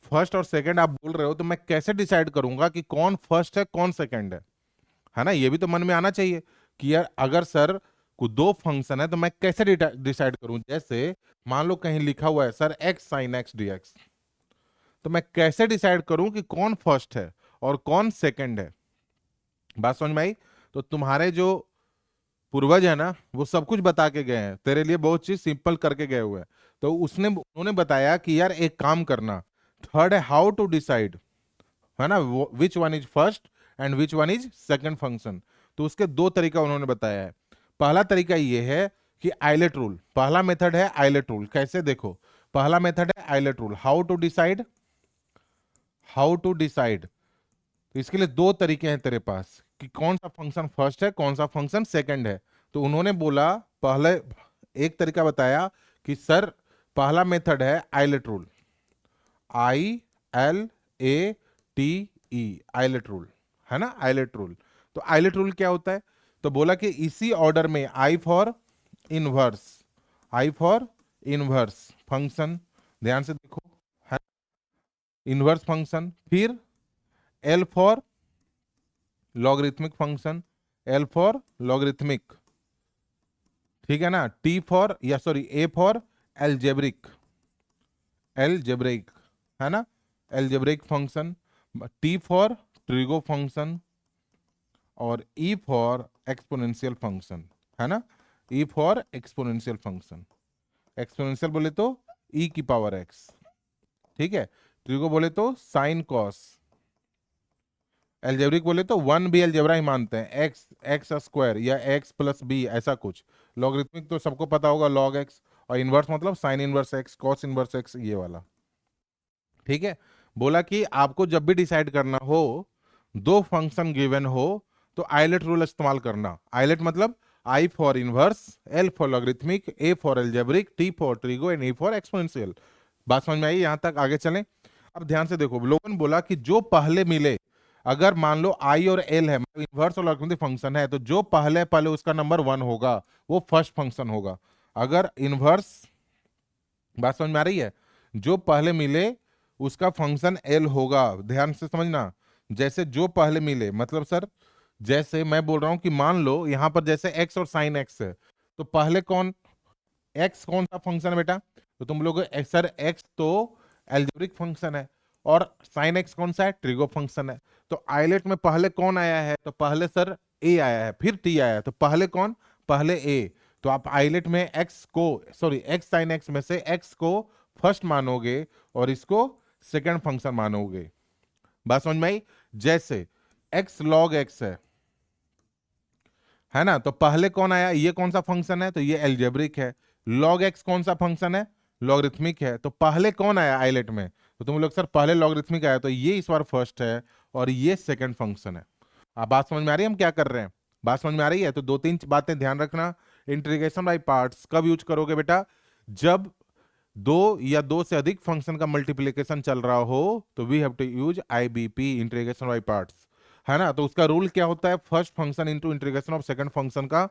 फर्स्ट और सेकंड आप बोल रहे हो तो मैं कैसे डिसाइड करूंगा कि कौन फर्स्ट है कौन सेकंड है ना, ये भी तो मन में आना चाहिए कि यार अगर सर को दो फंक्शन है तो मैं कैसे डिसाइड करूं, जैसे मान लो कहीं लिखा हुआ है sir x sine x d x, तो मैं कैसे डिसाइड करूं कि कौन फर्स्ट है और कौन सेकंड है, बात समझ में आई। तो तुम्हारे जो पूर्वज है ना वो सब कुछ बता के गए हैं, तेरे लिए बहुत चीज सिंपल करके गए हुए हैं, तो उन्होंने बताया कि यार एक काम करना, थर्ड है हाउ टू डिसाइड, है ना, विच one is first and which one is second function, तो उसके दो तरीका उन्होंने बताया है। पहला तरीका ये है कि आइलेट रूल, पहला मेथड है आइलेट रूल, कैसे देखो, पहला मेथड है ILATE rule, how to decide, how to decide, तो इसके लिए दो तरीके हैं तेरे पास कि कौन सा फंक्शन फर्स्ट है कौन सा फंक्शन सेकंड है। तो उन्होंने बोला, पहले एक तरीका बताया कि सर पहला मेथड है ILATE rule, I L A T E, ILATE rule, है ना, आइलेट रूल। तो आइलेट रूल क्या होता है, तो बोला कि इसी ऑर्डर में I for inverse, I for inverse function, ध्यान से देखो, है इनवर्स फंक्शन, फिर L for logarithmic function, L for logarithmic, ठीक है ना, टी फॉर या sorry A for algebraic, algebraic, है ना, algebraic function, T for trigo function, और ई फॉर एक्सपोनेंशियल फंक्शन, है ना, ई फॉर एक्सपोनेंशियल फंक्शन, एक्सपोनेंशियल बोले तो ई की पावर एक्स, ठीक है, ट्रिगो बोले तो साइन कॉस, एल्जेब्रिक बोले तो वन भी एल्जेब्रा ही मानते हैं, एक्स एक्स स्क्वायर या एक्स प्लस बी ऐसा कुछ, लॉगरिथमिक तो सबको पता होगा लॉग एक्स, और इनवर्स मतलब sign inverse x cos inverse x ये वाला, ठीक है। बोला कि आपको जब भी डिसाइड करना हो दो फंक्शन गिवन हो तो आइलेट रूल इस्तेमाल करना, आइलेट मतलब I for inverse, L for logarithmic, A for algebraic, T for trigo and E for exponential. बात समझ में आई, यहां तक आगे चलें। अब ध्यान से देखो, लोगों ने बोला कि जो पहले मिले, अगर मान लो आई और एल है, इनवर्स और लॉगरिथमिक फंक्शन है, तो जो पहले पहले उसका नंबर वन होगा वो फर्स्ट फंक्शन होगा। अगर इनवर्स, बात समझ में आ रही है, जो पहले मिले उसका फंक्शन एल होगा। ध्यान से समझना, जैसे जो पहले मिले, मतलब सर जैसे मैं बोल रहा हूं कि मान लो यहां पर जैसे एक्स और साइन एक्स है, तो पहले कौन, एक्स कौन सा फंक्शन है बेटा, तो तुम लोग सर एक्स तो एल्जेब्रिक फंक्शन है, और साइन एक्स कौन सा है, ट्रिगो फंक्शन है। तो आइलेट में पहले कौन आया है, तो पहले सर ए आया है, फिर टी आया है, तो पहले कौन, पहले ए। तो आप आइलेट में एक्स को, सॉरी एक्स साइन एक्स में से एक्स को फर्स्ट मानोगे और इसको सेकंड फंक्शन मानोगे। बात समझ में आई? जैसे एक्स लॉग एक्स है ना, तो पहले कौन आया, ये कौन सा फंक्शन है, तो ये एल्जेब्रिक है। लॉग एक्स कौन सा फंक्शन है, लॉगरिथमिक है। तो पहले कौन आया आइलेट में, तो तुम लोग सर पहले लॉगरिथमिक आया, तो ये इस बार फर्स्ट है और ये सेकंड फंक्शन है। आप बात समझ में आ रही है हम क्या कर रहे हैं? बात समझ में आ रही है? तो दो तीन बातें ध्यान रखना। इंटीग्रेशन बाय पार्ट्स कब यूज करोगे बेटा, जब दो या दो से अधिक फंक्शन का मल्टीप्लिकेशन चल रहा हो, तो we have to use IBP, integration by parts, है ना। तो उसका रूल क्या होता है, first function into integration of second function का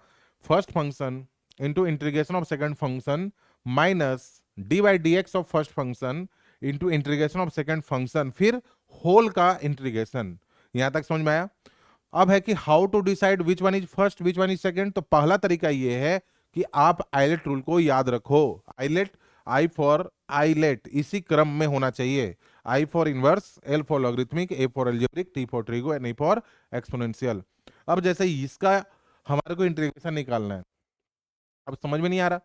first function into integration of second function minus d by d x of first function into integration of second function, फिर होल का इंटीग्रेशन। यहां तक समझ में आया? अब है कि how to decide which one is first which one is second. तो पहला तरीका ये है कि आप आइलेट रूल को याद रखो। आइलेट, आई फॉर आइलेट इसी क्रम में होना चाहिए। I for inverse, L for logarithmic, A for algebraic, T for trigo, and E for exponential. अब जैसे इसका हमारे को इंटीग्रेशन निकालना है, अब समझ में नहीं आ रहा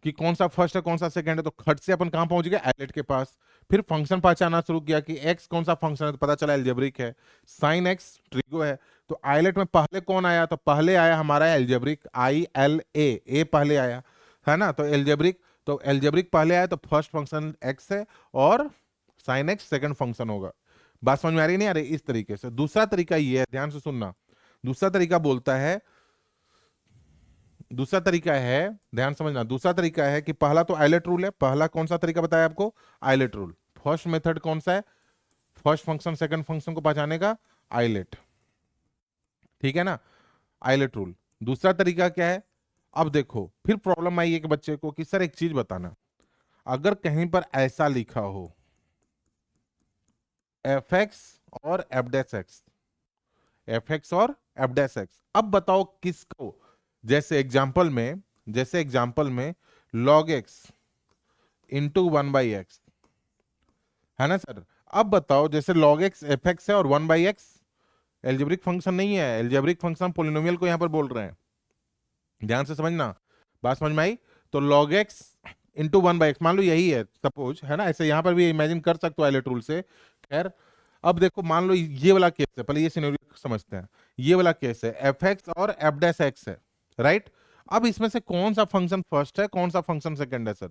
कि कौन सा फर्स्ट है कौन सा सेकंड है, तो खट से अपन कहां पहुंच गए, आइलेट के पास। फिर फंक्शन पहचाना शुरू किया कि एक्स कौन सा फंक्शन है, तो पता चला एल्जेब्रिक है। साइन एक्स ट्रिगो है। तो आइलेट में पहले कौन आया, तो पहले आया हमारा एल्जेब्रिक, आई एल ए पहले आया, है ना। तो एल्जेब्रिक, तो एल्जेब्रिक पहले आया, तो फर्स्ट फंक्शन एक्स है और साइन एक्स सेकंड फंक्शन होगा। बात समझ में आ रही नहीं आ रही? इस तरीके से। दूसरा तरीका ये है, ध्यान से सुनना, दूसरा तरीका बोलता है, दूसरा तरीका है, ध्यान समझना, दूसरा तरीका है कि पहला तो आइलेट रूल है। पहला कौन सा तरीका बताया आपको, आइलेट रूल। फर्स्ट मेथड कौन सा है, फर्स्ट फंक्शन सेकंड फंक्शन को पहचाने का, आइलेट, ठीक है ना, आइलेट रूल। दूसरा तरीका क्या है, अब देखो फिर प्रॉब्लम आई है कि बच्चे को कि सर एक चीज बताना, अगर कहीं पर ऐसा लिखा हो एफ एक्स और F dash x, F x और एफ डैश एक्स, अब बताओ किसको, जैसे एग्जाम्पल में, जैसे एग्जाम्पल में log x into one by x, है ना सर। अब बताओ जैसे log x एफ एक्स है और one by x algebraic function नहीं है, एल्जेब्रिक फंक्शन पोलिनोमियल को यहां पर बोल रहे हैं। ध्यान से समझना, बात समझ में आई? तो log x into one by x, मान लो यही है सपोज, है ना, ऐसे यहां पर भी इमेजिन कर सकते हो आइलेट रूल से। खैर अब देखो मान लो ये वाला केस है, पहले ये सिनेरियो समझते हैं। ये वाला केस है एफ एक्स और एफ डैश एक्स है, राइट। अब इसमें से कौन सा फंक्शन फर्स्ट है कौन सा फंक्शन सेकंड है सर,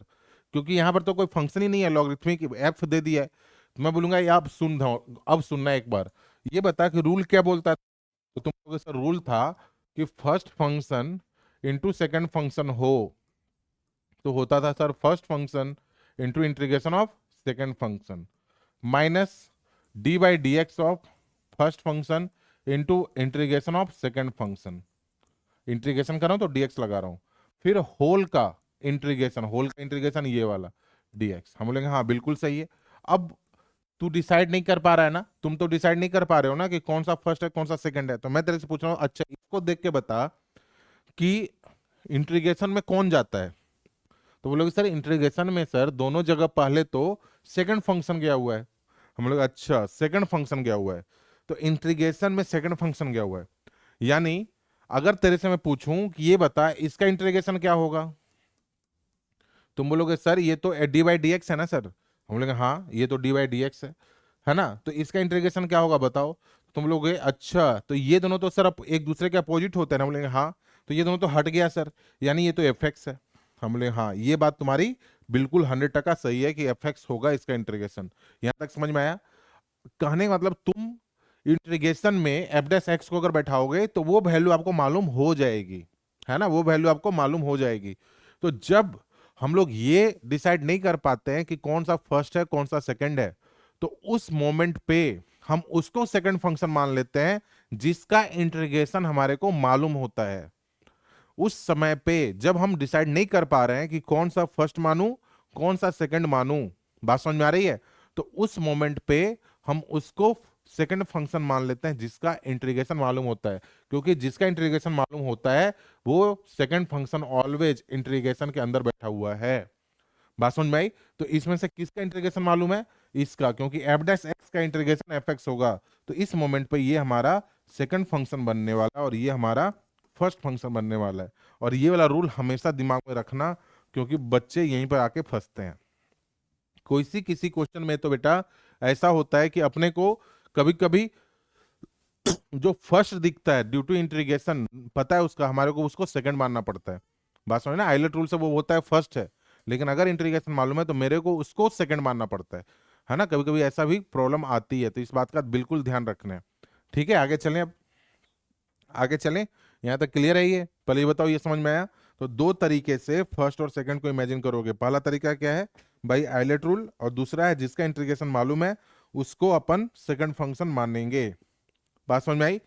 क्योंकि यहां पर तो कोई फंक्शन ही नहीं है, लॉगरिथमिक एफ दे दिया है। तो मैं बोलूंगा ये आप सुन, अब सुनना एक बार, ये बता कि रूल क्या बोलता है। तो तुम लोगों का रूल था कि first function into second function हो, तो होता था sir first function into integration of second function minus d by d x of first function into integration of second function. Integration कर रहा हूं तो dx लगा रहा हूं, फिर होल का इंटीग्रेशन, होल का इंटीग्रेशन ये वाला dx। हम बोलेंगे हाँ बिल्कुल सही है। अब तू डिसाइड नहीं कर पा रहा है ना, तुम तो डिसाइड नहीं कर पा रहे हो ना कि कौन सा फर्स्ट है कौन सा सेकंड है, तो मैं तेरे से पूछ रहा हूँ, अच्छा इसको देख के बता कि इंटीग्रेशन में कौन जाता है। तो बोलोगे सर इंटीग्रेशन में सर दोनों जगह पहले तो सेकंड फंक्शन गया हुआ है। हम लोग अच्छा सेकंड फंक्शन गया हुआ है, तो इंटीग्रेशन में सेकंड फंक्शन गया हुआ है, यानी अगर तेरे से मैं पूछूं कि ये बता इसका इंटीग्रेशन क्या होगा, तुम बोलोगे सर ये तो डी बाई डी एक्स है ना सर। हम बोलेंगे हाँ ये तो डी बाई डी एक्स है ना, तो इसका इंटीग्रेशन क्या होगा बताओ। तुम लोग अच्छा तो ये दोनों तो सर एक दूसरे के अपोजिट होते हैं ना, बोलेंगे हाँ, तो ये दोनों तो हट गया सर, यानी ये तो एफ एक्स है। हम बोले हाँ ये बात तुम्हारी बिल्कुल 100% सही है कि एफ एक्स होगा इसका इंटीग्रेशन। यहां तक समझ में आया? कहने का मतलब तुम इंटीग्रेशन में एफ डैश एक्स को अगर बैठाओगे तो वो वैल्यू आपको मालूम हो जाएगी, है ना, वो वैल्यू आपको मालूम हो जाएगी। तो जब हम लोग ये डिसाइड नहीं कर पाते हैं कि कौन सा फर्स्ट है कौन सा सेकंड है, तो उस मोमेंट पे हम उसको सेकंड फंक्शन मान लेते हैं जिसका इंटीग्रेशन हमारे को मालूम होता है। उस समय पे जब हम डिसाइड नहीं कर पा रहे हैं कि कौन सा फर्स्ट मानूं कौन सा सेकंड मानूं, बात समझ में आ रही है, तो उस मोमेंट पे हम उसको सेकंड फंक्शन मान लेते हैं जिसका इंटीग्रेशन मालूम होता है, क्योंकि जिसका इंटीग्रेशन मालूम होता है वो सेकंड फंक्शन ऑलवेज इंटीग्रेशन के अंदर बैठा हुआ है। बात समझ में आई? तो इसमें से किसका इंटीग्रेशन मालूम है? इसका, क्योंकि एफ डैश एक्स का इंटीग्रेशन एफ एक्स होगा। तो इस मोमेंट पे ये हमारा सेकंड फंक्शन बनने वाला है और ये हमारा फर्स्ट फंक्शन बनने वाला है। और ये वाला रूल हमेशा दिमाग में रखना, क्योंकि बच्चे यहीं पर आके फंसते हैं। कोई सी किसी क्वेश्चन में तो बेटा ऐसा होता है कि अपने को कभी कभी जो फर्स्ट दिखता है ड्यू टू इंटीग्रेशन पता है उसका, हमारे को उसको सेकंड मानना पड़ता है। बात समझ ना, आइलट रूल से वो होता है फर्स्ट है, लेकिन अगर इंटीग्रेशन मालूम है तो मेरे को उसको सेकंड मानना पड़ता है ना। कभी कभी ऐसा भी प्रॉब्लम आती है, तो इस बात का बिल्कुल ध्यान रखना है। ठीक है, आगे चलें। अब आगे चलें, यहाँ तक क्लियर है? ये पहले ये बताओ, ये समझ में आया? तो दो तरीके से फर्स्ट और सेकंड को इमेजिन करोगे। पहला तरीका क्या है भाई? IELTS rule. और दूसरा है जिसका इंटीग्रेशन मालूम है उसको अपन सेकंड फंक्शन मानेंगे। बात समझ में आई?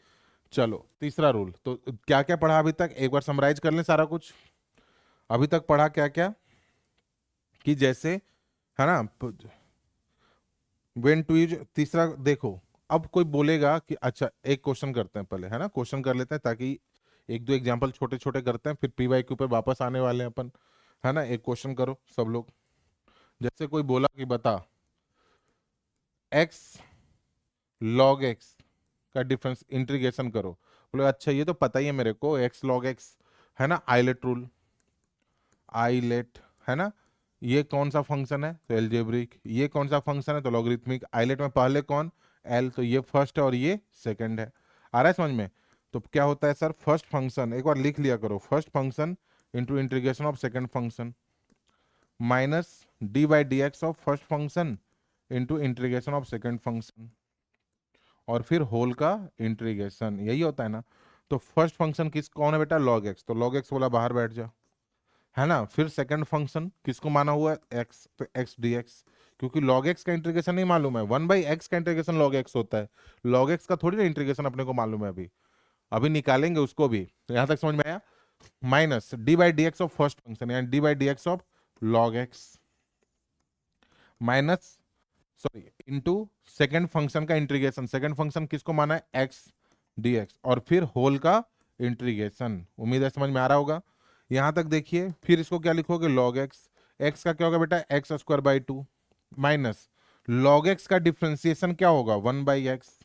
चलो तीसरा रूल। तो क्या क्या पढ़ा अभी तक, एक बार समराइज कर लें सारा कुछ। अभी तक पढ़ा क्या क्या? कि जैसे, है ना, वेन टू यूज। तीसरा देखो, अब कोई बोलेगा कि अच्छा एक क्वेश्चन करते हैं पहले, है ना, क्वेश्चन कर लेते हैं ताकि एक दो एग्जांपल छोटे छोटे करते हैं, फिर पीवाईक्यू पे वापस आने वाले हैं अपन, है ना। एक क्वेश्चन करो सब लोग। जैसे कोई बोला कि बता एक्स लॉग एक्स का डिफरेंस इंटीग्रेशन करो। बोले अच्छा ये तो पता ही है मेरे को, एक्स लॉग एक्स, है ना, आइलेट रूल, आइलेट, है ना। ये कौन सा फंक्शन है? तो एलजेब्रिक। ये कौन सा फंक्शन है? तो लॉगरिथमिक। आइलेट में पहले कौन? एल, तो ये फर्स्ट है और ये सेकंड है। आ रहा है समझ में? तो क्या होता है सर, फर्स्ट फंक्शन एक बार लिख लिया करो, first function into integration of second function minus d by d x of first function into integration of second function, और फिर होल का इंटीग्रेशन। यही होता है ना। तो फर्स्ट फंक्शन किस कौन है बेटा? Log x. तो लॉग एक्स बोला बाहर बैठ जा, है ना। फिर सेकंड फंक्शन किसको माना हुआ है? एक्स, तो एक्स डी एक्स, क्योंकि लॉग एक्स का इंटीग्रेशन नहीं मालूम है। वन बाई एक्स का इंटीग्रेशन लॉग एक्स होता है, लॉग एक्स का थोड़ी ना इंटीग्रेशन अपने को मालूम है। अभी अभी निकालेंगे उसको भी। तो यहां तक समझ में आया? Minus d by d x of first function, यानी d by d x of log x, minus, sorry, into second function का इंटीग्रेशन। सेकंड फंक्शन किसको माना है? एक्स डी एक्स, और फिर होल का इंटीग्रेशन। उम्मीद है समझ में आ रहा होगा। यहां तक देखिए, फिर इसको क्या लिखोगे? Log x. एक्स का क्या होगा बेटा? X square by two, minus log x का डिफ्रेंसिएशन क्या होगा? One by x.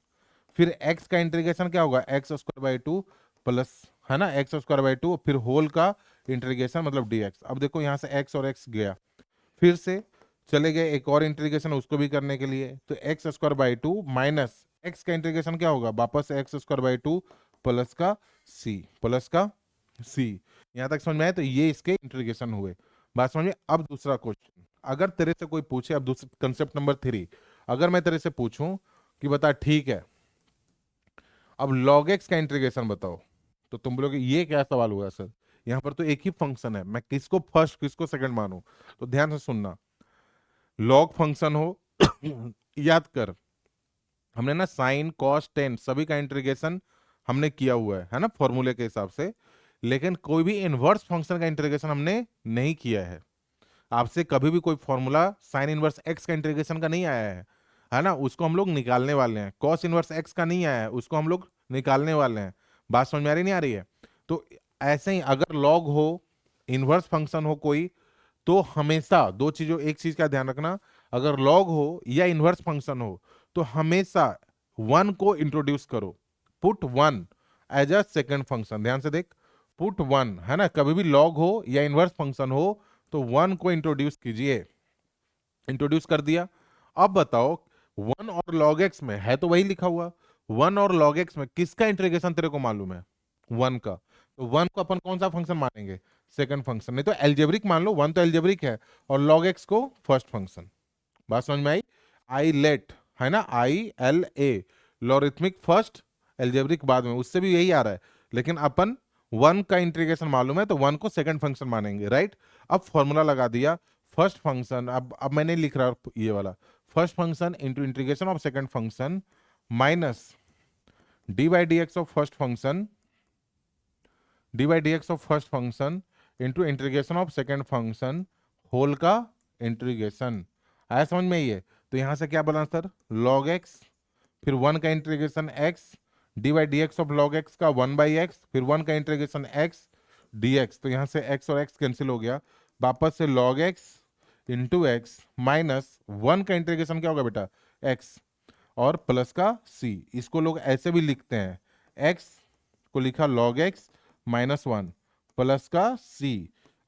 फिर एक्स का इंटीग्रेशन क्या होगा? X square by two plus, है ना, एक्स स्क्वायर बाई टू, फिर होल का इंटीग्रेशन मतलब डी एक्स। अब देखो यहाँ से एक्स और एक्स गया, फिर से चले गए एक और इंटीग्रेशन उसको भी करने के लिए। तो x square by two minus x का इंटीग्रेशन क्या होगा? वापस x square by two plus का सी, प्लस का सी। यहां तक समझ में आया? तो ये इसके इंटीग्रेशन हुए। बात समझ में? अब दूसरा क्वेश्चन, अगर तेरे से कोई पूछे, अब दूसरा कंसेप्ट नंबर 3, अगर मैं तेरे से पूछूं कि बता ठीक है अब log x का इंटीग्रेशन बताओ, तो तुम बोलोगे ये क्या सवाल हुआ सर, यहाँ पर तो एक ही फंक्शन है, मैं किसको फर्स्ट किसको सेकंड मानूं? तो ध्यान से सुनना, लॉग फंक्शन हो याद कर, हमने ना साइन कॉस टेन सभी का इंटीग्रेशन हमने किया हुआ है ना, फॉर्मूले के हिसाब से। लेकिन कोई भी इनवर्स फंक्शन का इंटीग्रेशन हमने नहीं किया है। आपसे कभी भी कोई फॉर्मूला साइन इनवर्स एक्स का इंटीग्रेशन का नहीं आया है ना, उसको हम लोग निकालने वाले हैं। कॉस इनवर्स एक्स का नहीं आया है, उसको हम लोग निकालने वाले हैं। बात समझ में आ रही नहीं आ रही है? तो ऐसे ही अगर लॉग हो, इनवर्स फंक्शन हो कोई, तो हमेशा दो चीजों, एक चीज का ध्यान रखना, अगर लॉग हो या इनवर्स फंक्शन हो तो हमेशा वन को इंट्रोड्यूस करो, put one as a second function. ध्यान से देख, पुट वन, है ना, कभी भी लॉग हो या इनवर्स फंक्शन हो तो वन को इंट्रोड्यूस कीजिए। इंट्रोड्यूस कर दिया। अब बताओ, वन और लॉग एक्स में है तो वही लिखा हुआ, वन और लॉग एक्स में किसका इंटीग्रेशन तेरे को मालूम है? वन का। तो वन को अपन कौन सा फंक्शन मानेंगे? Second function. नहीं तो एल्जेब्रिक मान लो, वन तो एल्जेब्रिक है और लॉग एक्स को फर्स्ट फंक्शन। बात समझ में आई? आई लेट, है ना, I L A, logarithmic first, algebraic बाद में, उससे भी यही आ रहा है। लेकिन अपन वन का इंटीग्रेशन मालूम है तो वन को सेकंड फंक्शन मानेंगे, राइट। अब फॉर्मूला लगा दिया, फर्स्ट फंक्शन, अब मैंने लिख रहा ये वाला, first function into integration of second function minus d by d x of first function, d by d x of first function into integration of second function whole का इंटीग्रेशन। आया समझ में? ये तो यहां से क्या बना सर, log x, फिर 1 का integration x D by d x of log x का 1/x, फिर 1 का इंटीग्रेशन x dx, तो यहां से x और x कैंसिल हो गया, वापस से log x into x minus 1 का इंटीग्रेशन क्या होगा बेटा x और प्लस का c। इसको लोग ऐसे भी लिखते हैं, x को लिखा log x -1 प्लस का c।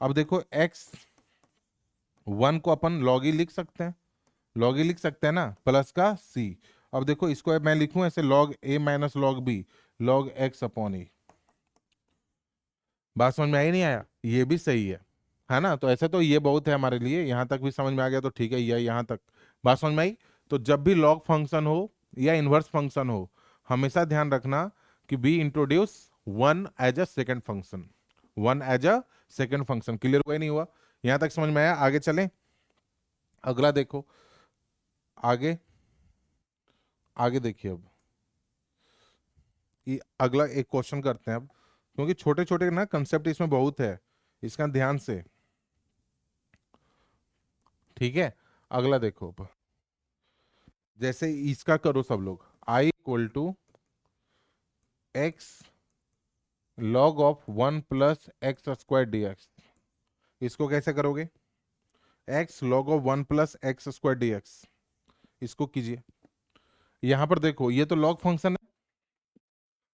अब देखो x 1 को अपन log e लिख सकते हैं, log e लिख सकते हैं ना, प्लस का c। अब देखो इसको मैं लिखूं ऐसे log a minus log b log x upon e। बात समझ में आई नहीं आया, ये भी सही है ना। तो ऐसे तो ये बहुत है हमारे लिए, यहां तक भी समझ में आ गया तो ठीक है, ये यहां तक बात समझ में आई। तो जब भी लॉग फंक्शन हो या इनवर्स फंक्शन हो, हमेशा ध्यान रखना कि be introduce one as a second function, one as a second function. Clear हुआ नहीं हुआ, यहां तक समझ में आया? आगे चलें, अगला देखो, आगे आगे देखिए। अब ये अगला एक क्वेश्चन करते हैं अब, क्योंकि छोटे छोटे ना कंसेप्ट इसमें बहुत है, इसका ध्यान से, ठीक है। अगला देखो, अब जैसे इसका करो सब लोग, i equal to x log of 1 plus x square d x. इसको कैसे करोगे, x log of 1 plus x square d x, इसको कीजिए। यहां पर देखो ये तो लॉग फंक्शन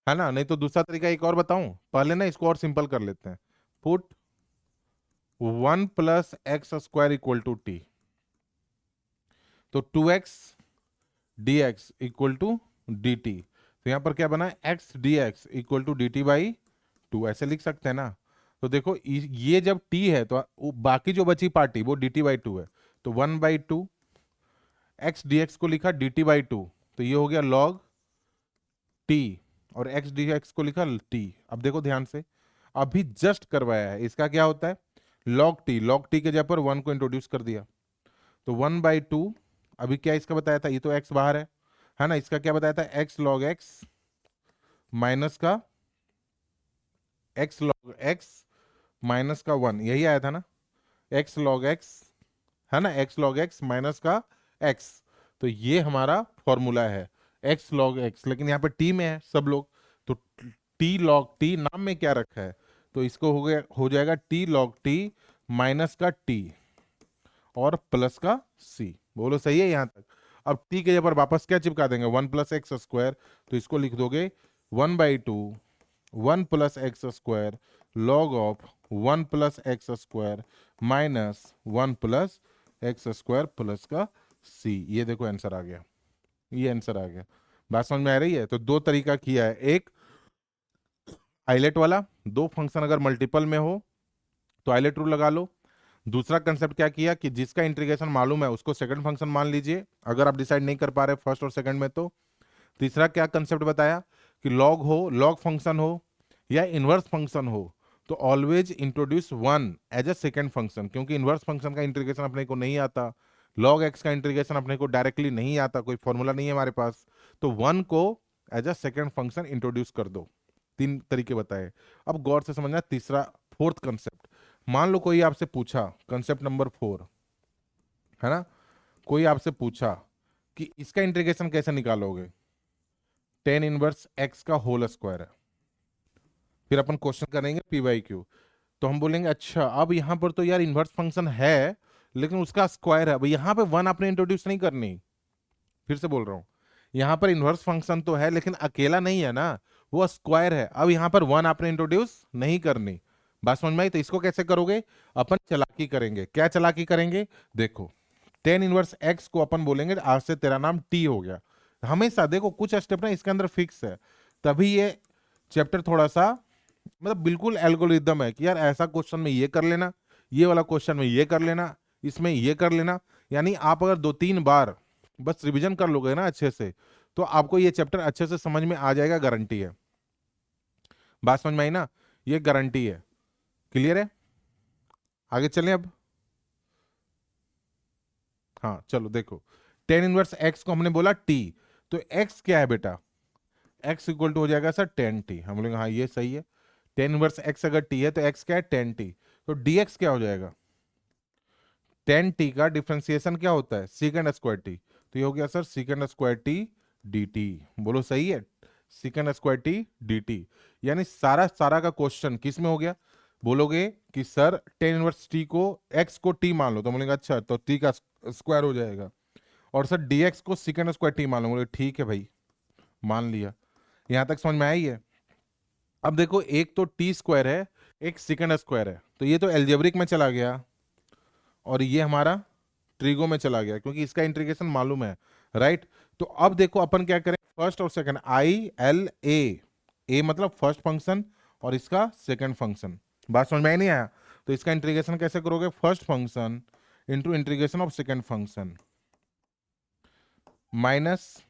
है ना, नहीं तो दूसरा तरीका एक और बताऊं, पहले ना इसको और सिंपल कर लेते हैं। Put 1 plus x square equal to t, तो 2x dx equal to D t. तो यहां पर क्या बना, x dx equal to D t by 2, ऐसे लिख सकते हैं ना। तो देखो ये जब t है तो बाकी जो बची पार्टी वो dt बाई 2 है, तो 1/2 x dx को लिखा dt बाई 2, तो ये हो गया log t, और x dx को लिखा t। अब देखो ध्यान से, अभी जस्ट करवाया है, इसका क्या होता है log t के जगह पर 1 को इंट्रोड्यूस कर दिया, तो 1/2। अभी क्या इसका बताया था, ये तो x बाहर है ना, इसका क्या बताया था, x log x माइनस का x log x माइनस का 1, यही आया था ना, x log x है ना, x log x माइनस का x। तो ये हमारा फॉर्मूला है x log x, लेकिन यहाँ पे t में है सब लोग, तो t log t नाम में क्या रखा है, तो इसको हो जाएगा t log t माइनस का t और प्लस का c। बोलो सही है यहाँ तक? अब t के जगह पर वापस क्या चिपका देंगे, 1 प्लस एक्स स्क्वायर, तो इसको लिख दोगे 1/2 1 plus x square log of 1 plus x square minus 1 plus x square plus का c। ये देखो आंसर आ गया, ये आंसर आ गया। बात समझ में आ रही है? तो दो तरीका किया है, एक आइलेट वाला, दो फंक्शन अगर मल्टीपल में हो तो आइलेट रूल लगा लो। दूसरा कंसेप्ट क्या किया कि जिसका इंटीग्रेशन मालूम है उसको सेकंड फंक्शन मान लीजिए, अगर आप डिसाइड नहीं कर पा रहे फर्स्ट और सेकंड में तो। तीसरा क्या कंसेप्ट बताया कि लॉग हो, लॉग फंक्शन हो या इनवर्स फंक्शन हो, तो always introduce one as a second function, क्योंकि इनवर्स फंक्शन का इंटीग्रेशन अपने को नहीं आता, लॉग एक्स का इंटीग्रेशन अपने को डायरेक्टली नहीं आता, कोई फॉर्मूला नहीं है हमारे पास, तो वन को as a second function introduce कर दो। तीन तरीके बताए। अब गौर से समझना तीसरा, फोर्थ कंसेप्ट। मान लो कोई आपसे पूछा, कंसेप्ट नंबर 4 है ना, कोई आपसे पूछा कि इसका इंटीग्रेशन कैसे निकालोगे, टेन इनवर्स एक्स का होल स्क्वायर है, फिर अपन क्वेश्चन करेंगे पी बाई क्यू, तो हम बोलेंगे अच्छा अब यहाँ पर तो यार इनवर्स फंक्शन है लेकिन उसका स्क्वायर है, अब यहाँ पे वन आपने इंट्रोड्यूस नहीं करनी। फिर से बोल रहा हूँ, यहाँ पर इनवर्स फंक्शन तो है लेकिन अकेला नहीं है ना, वो स्क्वायर है, अब यहाँ पर वन आपने इंट्रोड्यूस नहीं करनी। बात समझ में आई? तो इसको कैसे करोगे, अपन चालाकी करेंगे। क्या चालाकी करेंगे, देखो टेन इनवर्स एक्स को अपन बोलेंगे आज से तेरा नाम टी हो गया। हमेशा देखो कुछ स्टेप ना इसके अंदर फिक्स है, तभी ये चैप्टर थोड़ा सा मतलब बिल्कुल एल्गोरिदम है कि यार ऐसा क्वेश्चन में ये कर लेना, ये वाला क्वेश्चन में ये कर लेना, इसमें ये कर लेना। यानी आप अगर 2-3 बार बस रिवीजन कर लोगे ना अच्छे से, तो आपको ये चैप्टर अच्छे से समझ में आ जाएगा, गारंटी है। बात समझ में आई ना, ये गारंटी है। क्लियर है? आगे चलें अब। हाँ चलो देखो, टेन इनवर्स एक्स को हमने बोला टी, तो एक्स क्या है बेटा, एक्स इक्वल टू हो जाएगा सर 10t। हम बोलेंगे हाँ ये सही है, टेन इनवर्स एक्स अगर टी है तो एक्स क्या है 10t, तो dx क्या हो जाएगा, 10t का डिफरेंशिएशन क्या होता है सेकंड स्क्वायर टी, तो ये हो गया sir second square T D T. बोलो सही है, second square T D T. यानी सारा सारा का क्वेश्चन किस में हो गया? बोलोगे कि सर टेन इनवर्स टी को एक्स को टी मान लो, तो बोलेंगे अच्छा तो टी का स्क्वायर हो जाएगा। और सर डीएक्स को सेकंड स्क्वायर टी मान लो, बोले ठीक है भाई मान लिया। यहां तक समझ में आई है? अब देखो एक तो टी स्क्वायर है, एक सेकंड स्क्वायर है, तो ये तो एल्जेब्रिक में चला गया और ये हमारा ट्रिगो में चला गया, क्योंकि इसका इंटीग्रेशन मालूम है, राइट। तो अब देखो अपन क्या करें, फर्स्ट और सेकंड आई एल ए मतलब फर्स्ट फंक्शन और इसका सेकंड फंक्शन। बात समझ में आई नहीं आया? तो इसका इंटीग्रेशन कैसे करोगे? First function into integration of second function minus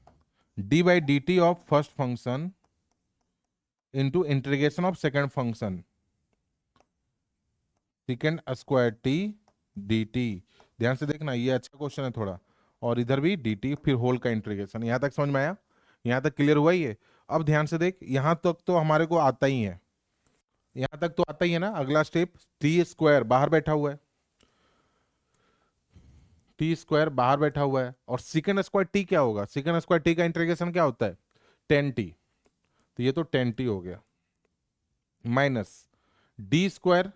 d by D T of first function into integration of second function second square T D T. ध्यान से देखना, ये अच्छा क्वेश्चन है थोड़ा। और इधर भी डी टी, फिर होल का इंटीग्रेशन। यहां तक समझ में आया? यहां तक क्लियर हुआ ही है? अब ध्यान से देख, यहां तक तो हमारे को आता ही है, यहां तक तो आता ही है ना। अगला स्टेप, टी स्क्वायर बाहर बैठा हुआ है, टी स्क्वायर बाहर बैठा हुआ है, और सेकंड स्क्वायर टी क्या होगा? सेकंड स्क्वायर टी का इंटीग्रेशन क्या होता है? Ten T. तो ये तो टेन टी हो गया, माइनस डी स्क्वायर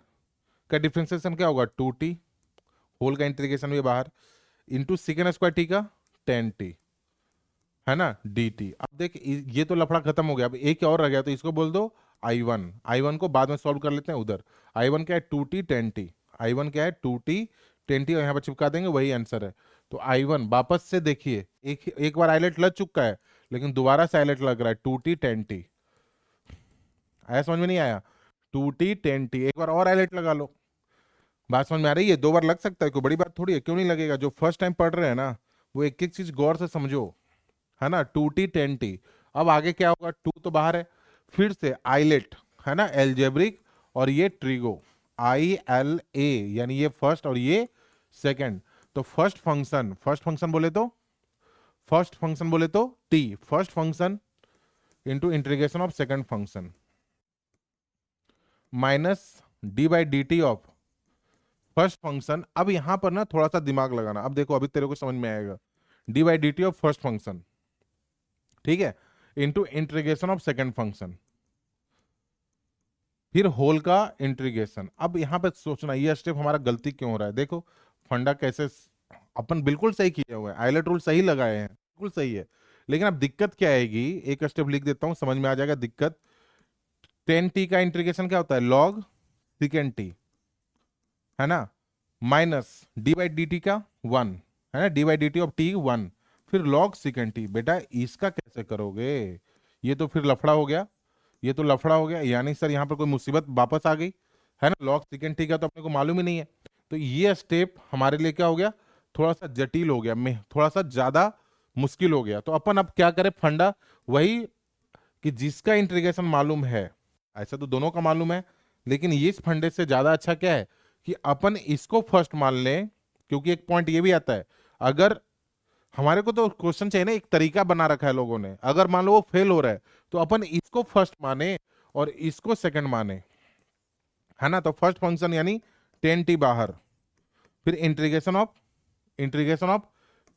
का डिफ्रेंसिएशन क्या होगा? टू टी, होल का इंटीग्रेशन भी बाहर, इंटू सेकंड स्क्वायर टी का टेन टी, है ना, डी टी। अब देख ये तो लफड़ा खत्म हो गया, अब एक और रह गया, तो इसको बोल दो आई वन। आई वन को बाद में सॉल्व कर लेते हैं उधर। आई वन क्या है? Two t tan t. I one क्या है? टू टी टेन टी, और यहाँ पर चिपका देंगे, वही आंसर है। तो आई वन वापस से देखिए, एक बार आईलेट लग चुका है, लेकिन दोबारा से आईलेट लग रहा है, टू टी टेन टी। आया समझ में? नहीं आया? टू टी टेन टी, एक बार और आईलेट लगा लो। बात समझ में आ रही है? दो बार लग सकता है, कोई बड़ी बात थोड़ी है। क्यों नहीं लगेगा? जो फर्स्ट टाइम पढ़ रहे हैं ना, वो एक एक चीज गौर से समझो, है ना। Two t tan t. अब आगे क्या होगा? टू तो बाहर है, फिर से आइलेट, है ना, एल्जेब्रिक, और ये ट्रिगो, आई एल ए, यानी ये फर्स्ट और ये सेकंड। तो फर्स्ट फंक्शन बोले तो, फर्स्ट फंक्शन बोले तो T, first function into integration of second function minus d by D T of first function. अब यहां पर ना थोड़ा सा दिमाग लगाना, अब देखो अभी तेरे को समझ में आएगा। D by D T of first function, ठीक है, into integration of second function, फिर होल का इंटीग्रेशन। अब यहां पे सोचना ये स्टेप हमारा गलती क्यों हो रहा है। देखो फंडा कैसे अपन बिल्कुल सही किए हुए हैं, आइलेट रूल सही लगाए हैं, बिल्कुल सही है। लेकिन अब दिक्कत क्या आएगी, एक स्टेप लिख देता हूं, समझ में आ जाएगा दिक्कत। टेन टी का इंटीग्रेशन क्या होता है? लॉग सेकेंड टी, है ना, minus d by D T का वन, है ना, D by D T of T one, फिर लॉग सेकेंड टी। बेटा इसका कैसे करोगे? ये तो फिर लफड़ा हो गया, ये तो लफड़ा हो गया, यानी सर यहाँ पर कोई मुसीबत वापस आ गई, है ना। लॉग सेकेंड टी का तो अपने को मालूम ही नहीं है। तो ये स्टेप हमारे लिए क्या हो गया? थोड़ा सा जटिल हो गया, में थोड़ा सा ज्यादा मुश्किल हो गया। तो अपन अब क्या करें? फंडा वही कि जिसका इंटीग्रेशन मालूम है, ऐसा तो दोनों का मालूम है, लेकिन इस फंडे से ज्यादा अच्छा क्या है कि अपन इसको फर्स्ट मान लें। क्योंकि एक पॉइंट ये भी आता है, अगर हमारे को तो क्वेश्चन चाहिए ना, एक तरीका बना रखा है लोगों ने, अगर मान लो वो फेल हो रहा है तो अपन इसको फर्स्ट माने और इसको सेकंड माने, है ना। तो फर्स्ट फंक्शन यानी टेन टी बाहर, फिर integration of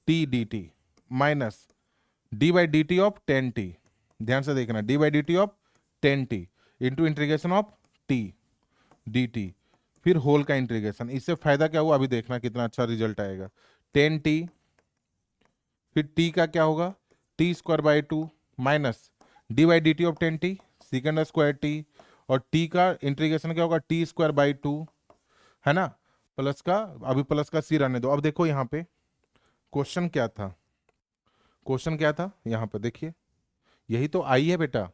T D T minus d by D T of ten T. ध्यान से देखना, D by D T of ten T into integration of T D T, फिर होल का इंटीग्रेशन। इससे फायदा क्या हुआ? अभी देखना कितना अच्छा रिजल्ट आएगा। टेन टी, फिर टी का क्या होगा? T square by two minus d by D T of ten T second square T, और टी का इंटीग्रेशन क्या होगा? टी स्क्वायर बाई टू, है ना, प्लस का, अभी प्लस का सी रहने दो। अब देखो यहाँ पे क्वेश्चन क्या था, क्वेश्चन क्या था यहाँ पे देखिए, यही तो आई है बेटा,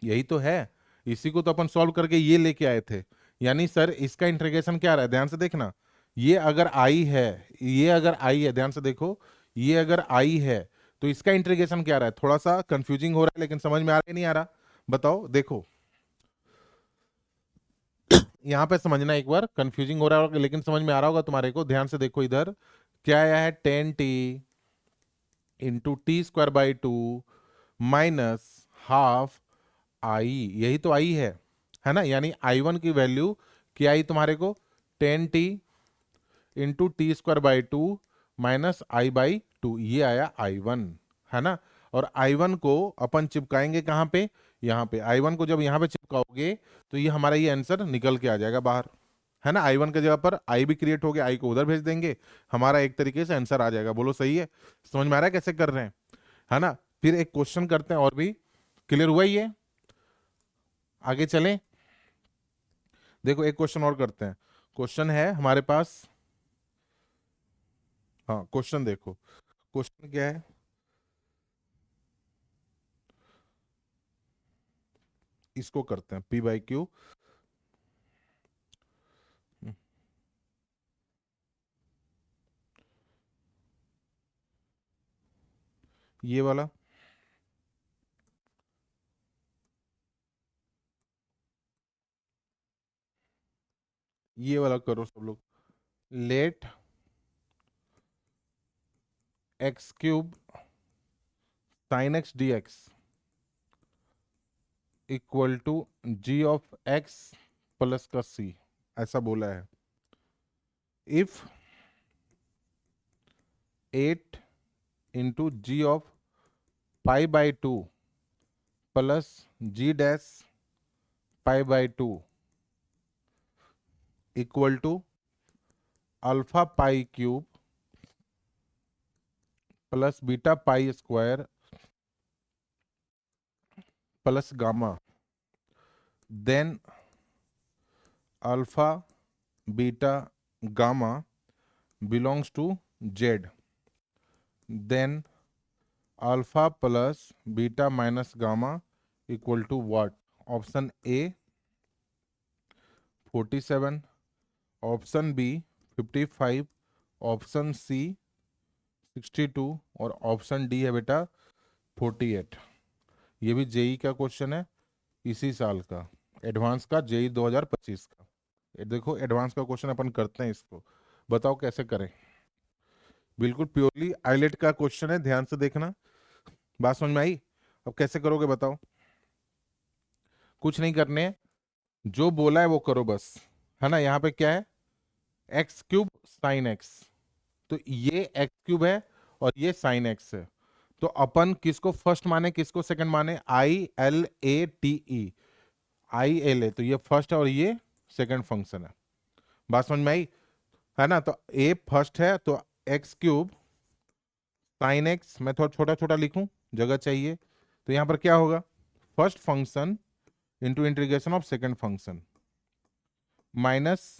यही तो है, इसी को तो अपन सॉल्व करके ये लेके आए थे। यानी सर इसका इंटीग्रेशन क्या रहा है? ध्यान से देखना, ये अगर आई है, ये अगर आई है, ध्यान से देखो, ये अगर आई है तो इसका इंटीग्रेशन क्या रहा है? थोड़ा सा कंफ्यूजिंग हो रहा है, लेकिन समझ में आ रहा है नहीं आ रहा? बताओ देखो, यहां पे समझना, एक बार कंफ्यूजिंग हो रहा होगा लेकिन समझ में आ रहा होगा तुम्हारे को। ध्यान से देखो इधर क्या आया है? Ten T into T square by two minus half I, यही तो आई है ना। यानी आई वन की वैल्यू क्या आई तुम्हारे को? Ten T into T square by two minus I by two, ये आया I1, है ना। और I1 को अपन चिपकाएंगे कहाँ पे, यहाँ पे। I1 को जब यहाँ पे चिपकाओगे तो ये हमारा ये आंसर निकल के आ जाएगा बाहर, है ना। I1 के जगह पर I भी क्रिएट हो गया, I को उधर भेज देंगे, हमारा एक तरीके से आंसर आ जाएगा। बोलो सही है, समझ में आ रहा है कैसे कर रहे हैं, है ना। फिर एक क्वेश्चन करते हैं और भी, क्लियर हुआ ये, आगे चलें। देखो एक क्वेश्चन और करते हैं। क्वेश्चन है हमारे पास, हाँ क्वेश्चन देखो, क्वेश्चन क्या है, इसको करते हैं P बाई क्यू। ये वाला, ये वाला करो सब लोग। Let x cube sine x d x equal to g of x plus का सी, ऐसा बोला है। If 8 into g of pi by two plus g dash pi by two equal to alpha pi cube plus beta pi square plus gamma, then alpha beta gamma belongs to Z, then alpha plus beta minus gamma equal to what. Option A 47, option B 55, option C 62 और ऑप्शन डी है बेटा 48। ये भी जेई का क्वेश्चन है, इसी साल का, एडवांस का, जेई 2025 का। ये देखो एडवांस का क्वेश्चन अपन करते हैं, इसको बताओ कैसे करें। बिल्कुल प्योरली आइलेट का क्वेश्चन है, ध्यान से देखना। बात समझ में आई। अब कैसे करोगे बताओ। कुछ नहीं करने हैं, जो बोला है वो करो बस, है ना। यहाँ पे क्या है, एक्स क्यूब साइन एक्स, तो ये एक्स क्यूब है और ये साइन एक्स है। तो अपन किसको फर्स्ट माने किसको सेकंड माने, ILATE, ILA, तो ये फर्स्ट है और ये सेकंड फंक्शन है। बात समझ में आई, है ना। तो ए फर्स्ट है, तो एक्स क्यूब साइन एक्स, मैं थोड़ा छोटा छोटा लिखूं, जगह चाहिए। तो यहां पर क्या होगा, first function into integration of second function minus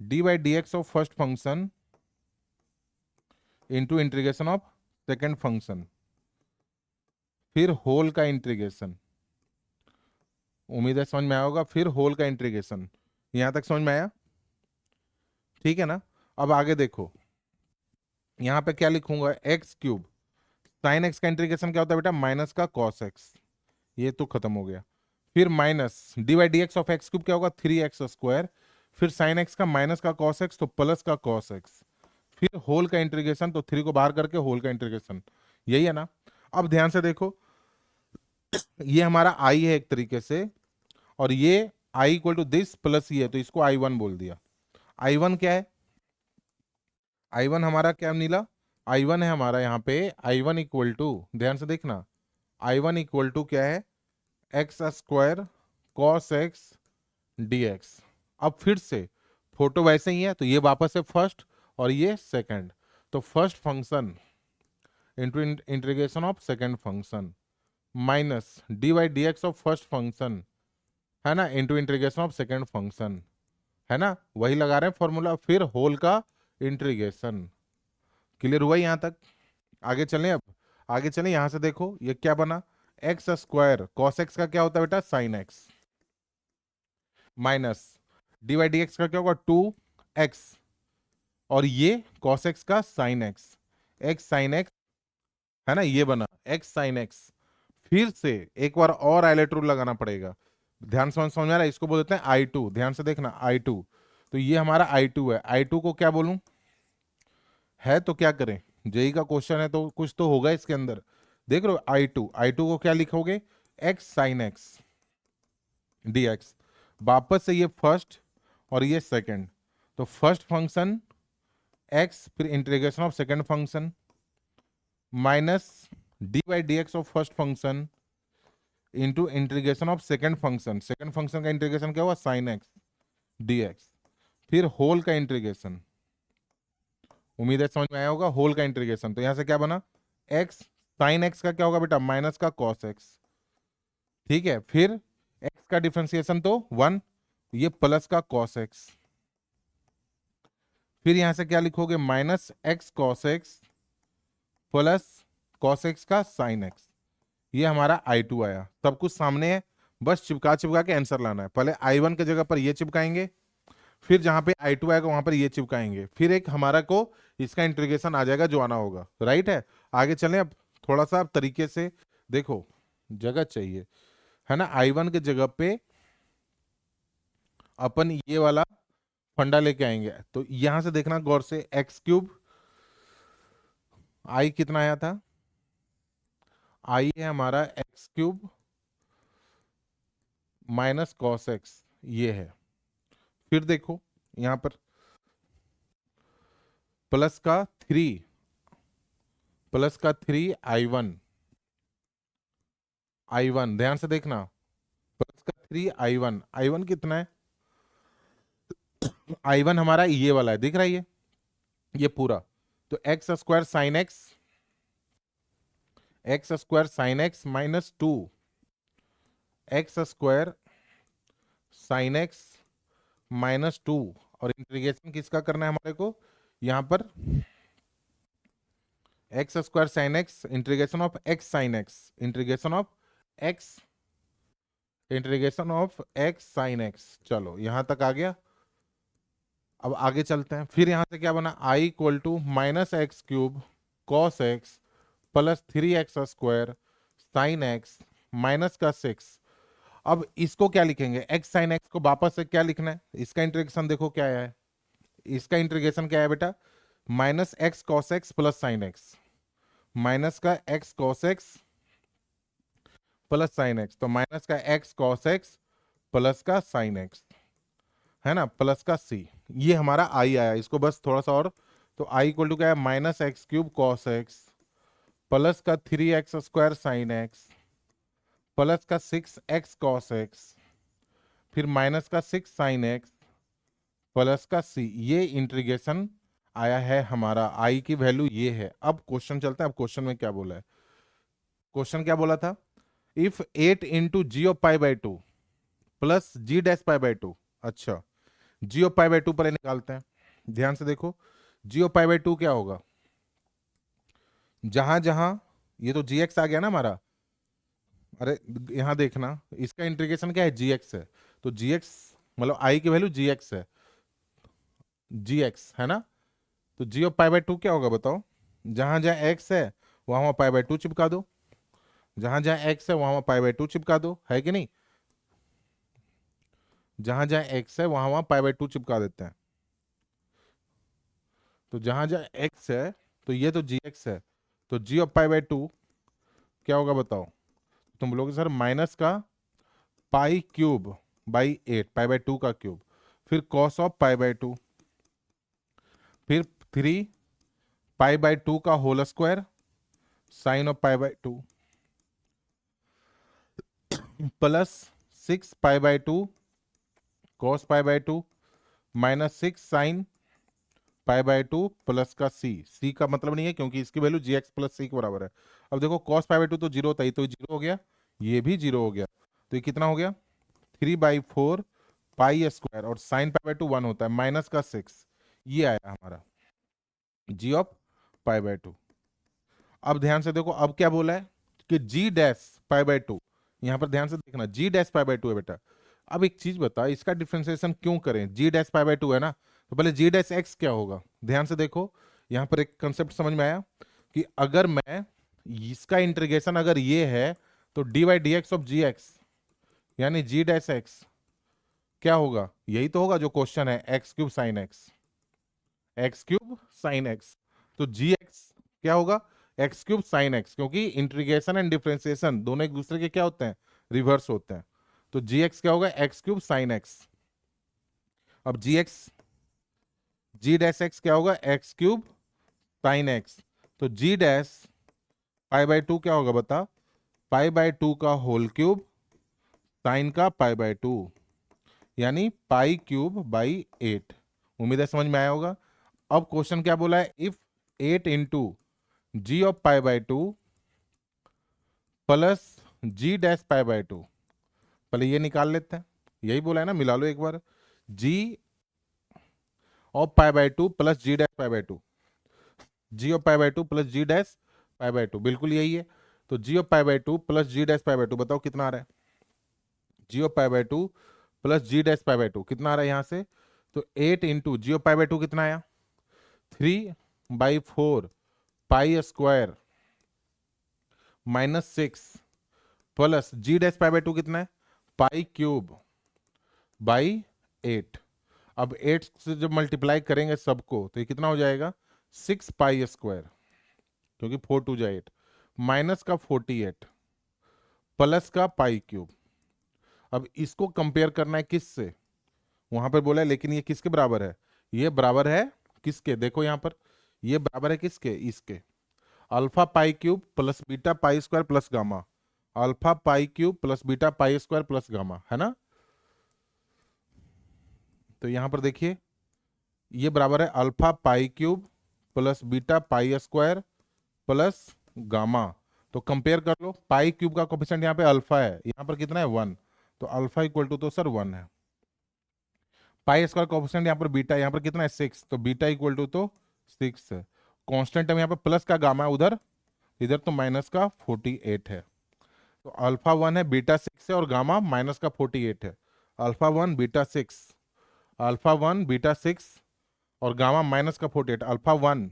d by d x of first function into integration of second function, फिर होल का इंटीग्रेशन। उम्मीद है समझ में आया होगा। फिर होल का इंटीग्रेशन, यहां तक समझ में आया, ठीक है ना। अब आगे देखो, यहां पे क्या लिखूंगा, एक्स क्यूब साइन एक्स का इंटीग्रेशन क्या होता है बेटा, माइनस का कॉस एक्स, ये तो खत्म हो गया। फिर minus d by d x of x cube क्या होगा, 3x स्क्वायर, फिर साइन एक्स का माइनस का कॉस एक्स तो प्लस का कॉस एक्स, फिर होल का इंटीग्रेशन, तो 3 को बाहर करके होल का इंटीग्रेशन, यही है ना। अब ध्यान से देखो, ये हमारा आई है एक तरीके से, और ये आई इक्वल टू दिस प्लस ये है, तो इसको I1 बोल दिया। I1 क्या है, I1 हमारा क्या नीला, I1 है हमारा यहाँ पे, I1 इक्वल टू, ध्यान से देखना, I1 इक्वल टू क्या है, x square cos x d x. अब फिर से फोटो वैसे ही है, तो ये वापस है फर्स्ट और ये सेकंड, तो first function into integration of second function minus d by d x of first function, है ना, into integration of second function, है ना, वही लगा रहे हैं फॉर्मूला, फिर होल का इंटीग्रेशन। क्लियर हुआ यहाँ तक, आगे चलें। अब आगे चलें, यहां से देखो ये क्या बना, एक्स स्क्वायर कॉस एक्स का क्या होता है बेटा, sign x, minus d by d x का क्या होगा, 2x, और ये कॉस एक्स का sine x, x sine x, है ना, ये बना एक्स साइन एक्स। फिर से एक बार और आइलेट रूल लगाना पड़ेगा, ध्यान से समझ में आ रहा है, इसको बोल देते हैं I2, ध्यान से देखना I2। तो ये हमारा I2 है, I2 को क्या बोलूं, है तो क्या करें, जेई का क्वेश्चन है तो कुछ तो होगा इसके अंदर। देख रहे हो I2 को क्या लिखोगे, x sine x d x, वापस से ये फर्स्ट और ये सेकंड, तो फर्स्ट फंक्शन एक्स, फिर integration of second function minus d by d x of first function into integration of second function. Second function का इंटीग्रेशन क्या हुआ, साइन एक्स डी एक्स, फिर होल का इंटीग्रेशन। उम्मीद है समझ में आया होगा, होल का इंटीग्रेशन। तो यहां से क्या बना, एक्स साइन एक्स का क्या होगा बेटा, माइनस का कॉस एक्स, ठीक है। फिर एक्स का डिफरेंशिएशन तो 1, ये प्लस का कॉस एक्स। फिर यहां से क्या लिखोगे, minus x cos x plus cos x का साइन एक्स। ये हमारा I2 आया। सब कुछ सामने है, बस चिपका चिपका के आंसर लाना है। पहले I1 के जगह पर ये चिपकाएंगे, फिर जहां पे I2 आएगा वहां पर ये चिपकाएंगे, फिर एक हमारा को इसका इंटीग्रेशन आ जाएगा जो आना होगा। राइट है, आगे चलें। अब थोड़ा सा अब तरीके से देखो, जगह चाहिए है ना। I1 के जगह पे अपन ये वाला फंडा लेके आएंगे। तो यहां से देखना गौर से, एक्स क्यूब, आई कितना आया था, आई है हमारा x cube minus cos x, ये है। फिर देखो यहां पर प्लस का 3, प्लस का 3 I1, ध्यान से देखना, प्लस का 3 I1 कितना है, I1 हमारा ये वाला है, दिख रहा है ये पूरा। तो x square sine x, x square sine x minus 2 x square sine x minus 2, और इंटीग्रेशन किसका करना है हमारे को, यहां पर x square sine x integration of x sine x, integration of x, integration of x sine x. चलो यहां तक आ गया। अब आगे चलते हैं। फिर यहां से क्या बना, I equal to minus x cube cos x plus 3x square sine x minus का 6। अब इसको क्या लिखेंगे, एक्स साइन एक्स को वापस से क्या लिखना है, इसका इंटीग्रेशन देखो क्या है, इसका इंटीग्रेशन क्या है बेटा, minus x cos x plus sine x, minus का x cos x plus sine x, तो माइनस का एक्स कॉस एक्स प्लस का साइन एक्स, है ना, प्लस का सी। ये हमारा आई आया, इसको बस थोड़ा सा और। तो आई इक्वल टू क्या है, minus x cube cos x plus का 3x square sine x plus का 6x कॉस एक्स, फिर माइनस का 6 साइन एक्स प्लस का सी। ये इंटीग्रेशन आया है हमारा, आई की वैल्यू ये है। अब क्वेश्चन चलता है। अब क्वेश्चन में क्या बोला है, क्वेश्चन क्या बोला था, if 8 into g of pi by 2 plus g dash pi by 2। अच्छा, जी ऑफ पाई बाई 2 पहले निकालते हैं। ध्यान से देखो, जी ऑफ पाई बाई 2 क्या होगा, जहां जहां ये तो जी एक्स आ गया ना हमारा, अरे यहां देखना, इसका इंटीग्रेशन क्या है, जी एक्स है। तो जी एक्स मतलब आई की वैल्यू जी एक्स है, जी एक्स है ना। तो जी ऑफ पाई बाई 2 क्या होगा बताओ, जहां जहां एक्स है वहां वहां पाई बाई 2 चिपका दो, जहां जहां एक्स है वहां वहां पाई बाई 2 चिपका दो, है कि नहीं। जहां जहां एक्स है वहां वहां पाई बाई 2 चिपका देते हैं। तो जहां जहां एक्स है, तो ये तो जी एक्स है, तो जी ऑफ पाई बाई 2 क्या होगा बताओ। तुम बोलोगे सर माइनस का पाई क्यूब बाई 8, पाई बाई 2 का क्यूब, फिर कॉस ऑफ पाई बाई 2, फिर 3 पाई बाई 2 का whole square sine of pi by 2 plus 6 pi by 2 cos pi by 2 minus 6 sine pi by 2 plus का सी। सी का मतलब नहीं है क्योंकि इसकी value g x plus C के बराबर है। अब देखो कॉस पाई बाई 2 तो जीरो होता है, तो जीरो हो गया, ये भी जीरो हो गया। तो ये कितना हो गया, 3/4 पाई स्क्वायर, और साइन पाई बाई 2 1 होता है, माइनस का 6। ये आया हमारा जी ऑफ पाई बाई 2। अब ध्यान से देखो, अब क्या बोला है कि जी डैश पाई बाई 2, यहां पर ध्यान से देखना, जी डैश पाई बाई 2 है बेटा। अब एक चीज बता, इसका डिफ्रेंसिएशन क्यों करें, जी डैश पाई बाई 2 है ना, तो पहले जी डैश एक्स क्या होगा। ध्यान से देखो, यहां पर एक कंसेप्ट समझ में आया कि अगर मैं इसका इंटीग्रेशन अगर ये है, तो d by d x of g x यानी जी डैश एक्स क्या होगा, यही तो होगा जो क्वेश्चन है, x cube sine x, x cube sine x. तो जी एक्स क्या होगा, एक्स क्यूब साइन एक्स, क्योंकि इंटीग्रेशन एंड डिफरेंशिएशन दोनों एक दूसरे के क्या होते हैं, रिवर्स होते हैं। तो जी एक्स क्या होगा, एक्स क्यूब साइन एक्स। अब जी एक्स जी डैश एक्स क्या होगा, एक्स क्यूब साइन एक्स। तो जी डैश पाई बाय टू क्या होगा बता, पाई बाय टू का होल क्यूब साइन का पाई बाय टू, यानी पाई क्यूब बाई 8। उम्मीद है समझ में आया होगा। अब क्वेश्चन क्या बोला है, if 8 into g of pi by two plus g dash pi by two, पहले ये निकाल लेते हैं। यही बोला है ना, मिला लो एक बार, g of pi by two plus g dash pi by two, g of pi by two plus g dash pi by two, बिल्कुल यही है। तो g of pi by two plus g dash pi by two, बताओ कितना आ रहा है। G of pi by two plus g dash pi by two कितना आ रहा है यहाँ से, तो 8 into g of pi by two कितना आया, 3/4 pi square minus 6 plus g dash pi by two कितना है, पाई क्यूब बाई 8। अब 8 से जब मल्टीप्लाई करेंगे सबको तो ये कितना हो जाएगा, 6 पाई स्क्वायर, क्योंकि 4 2 8, माइनस का 48 प्लस का पाई क्यूब। अब इसको कंपेयर करना है किससे, वहां पर बोला है, लेकिन ये किसके बराबर है, ये बराबर है किसके, देखो यहां पर, ये बराबर है किसके, इसके, alpha pi cube plus beta pi square plus gamma, alpha pi cube plus beta pi square plus gamma, है ना। तो यहां पर देखिए, ये बराबर है alpha pi cube plus beta pi square plus gamma. तो कंपेयर कर लो, पाई क्यूब का कोफिशिएंट यहाँ पे अल्फा है, यहाँ पर कितना है 1, तो अल्फा इक्वल टू तो सर 1 है। पाई स्क्वायर कोफिशिएंट यहाँ पर बीटा, यहाँ पर कितना है 6, तो बीटा इक्वल टू तो 6 है। कांस्टेंट है यहाँ पर प्लस का गामा, उधर इधर तो माइनस का 48 है। तो अल्फा 1 है, बीटा 6 है, और गामा माइनस का 48 है। अल्फा 1 बीटा 6, अल्फा 1 बीटा 6 और गामा माइनस का 48। अल्फा 1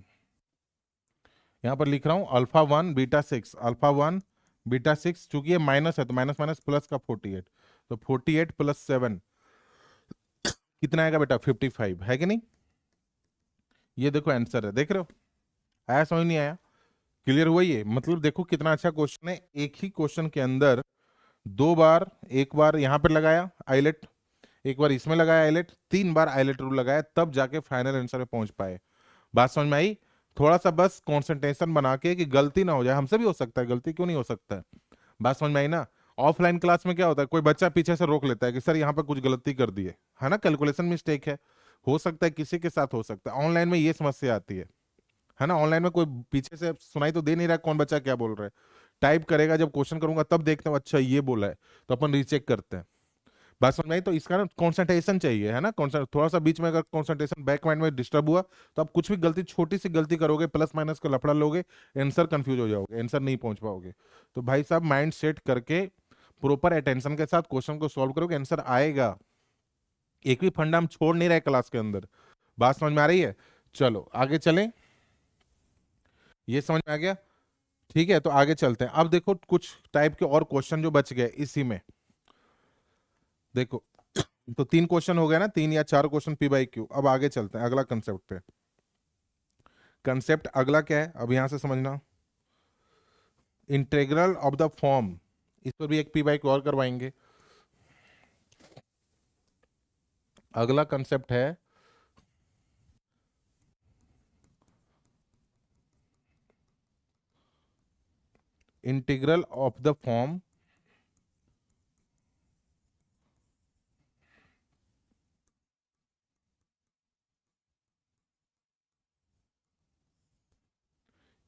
यहाँ पर लिख रहा हूँ, अल्फा 1 बीटा 6, अल्फा 1 बीटा 6, चूंकि ये माइनस है तो माइनस माइनस प्लस का 48, तो 48 प्लस 7 कितना आएगा बेटा, 55, है कि नहीं। ये देखो आंसर है, देख रहे हो, आया समझ नहीं आया, क्लियर हुआ ये, मतलब देखो कितना अच्छा क्वेश्चन है। एक ही क्वेश्चन के अंदर दो बार, एक बार यहाँ पर लगाया आइलेट, एक बार इसमें लगाया आइलेट, 3 बार आइलेट रूल लगाया, तब जाके फाइनल आंसर पे पहुंच पाए। बात समझ में आई। थोड़ा सा बस कंसंट्रेशन बना के कि गलती ना हो जाए, हमसे भी हो सकता है, गलती क्यों नहीं हो सकता है। बात समझ में आई ना। ऑफलाइन क्लास में क्या होता है, कोई बच्चा पीछे से रोक लेता है कि सर यहाँ पर कुछ गलती कर दी है ना, कैलकुलेशन मिस्टेक है, हो सकता है किसी के साथ हो सकता है। ऑनलाइन में ये समस्या आती है ना, ऑनलाइन में कोई पीछे से सुनाई तो दे नहीं रहा कौन बच्चा क्या बोल रहा है, टाइप करेगा, जब क्वेश्चन करूंगा तब देखते हैं अच्छा ये बोला है, तो अपन रीचेक करते हैं। बात समझ में आई। तो इसका ना कंसंट्रेशन चाहिए, है ना, थोड़ा सा बीच में अगर कंसंट्रेशन बैक माइंड में डिस्टर्ब हुआ तो आप कुछ भी गलती, छोटी सी गलती करोगे, प्लस माइनस का लफड़ा लोगे, आंसर कंफ्यूज हो जाओगे, आंसर नहीं पहुंच पाओगे। तो भाई साहब माइंड सेट करके प्रॉपर अटेंशन के साथ क्वेश्चन को सॉल्व करोगे, आंसर आएगा। एक भी फंडा हम छोड़ नहीं रहे क्लास के अंदर। बात समझ में आ रही है। चलो आगे चलें, ये समझ में आ गया, ठीक है। तो आगे चलते हैं, अब देखो कुछ टाइप के और क्वेश्चन जो बच गए इसी में, देखो। तो 3 क्वेश्चन हो गए ना, 3 या 4 क्वेश्चन पी बाई क्यू। अब आगे चलते हैं अगला कंसेप्ट पे। कंसेप्ट अगला क्या है, अब यहां से समझना, इंटीग्रल ऑफ द फॉर्म, इस पर भी एक पी बाई क्यू और करवाएंगे। अगला कंसेप्ट है इंटीग्रल ऑफ द फॉर्म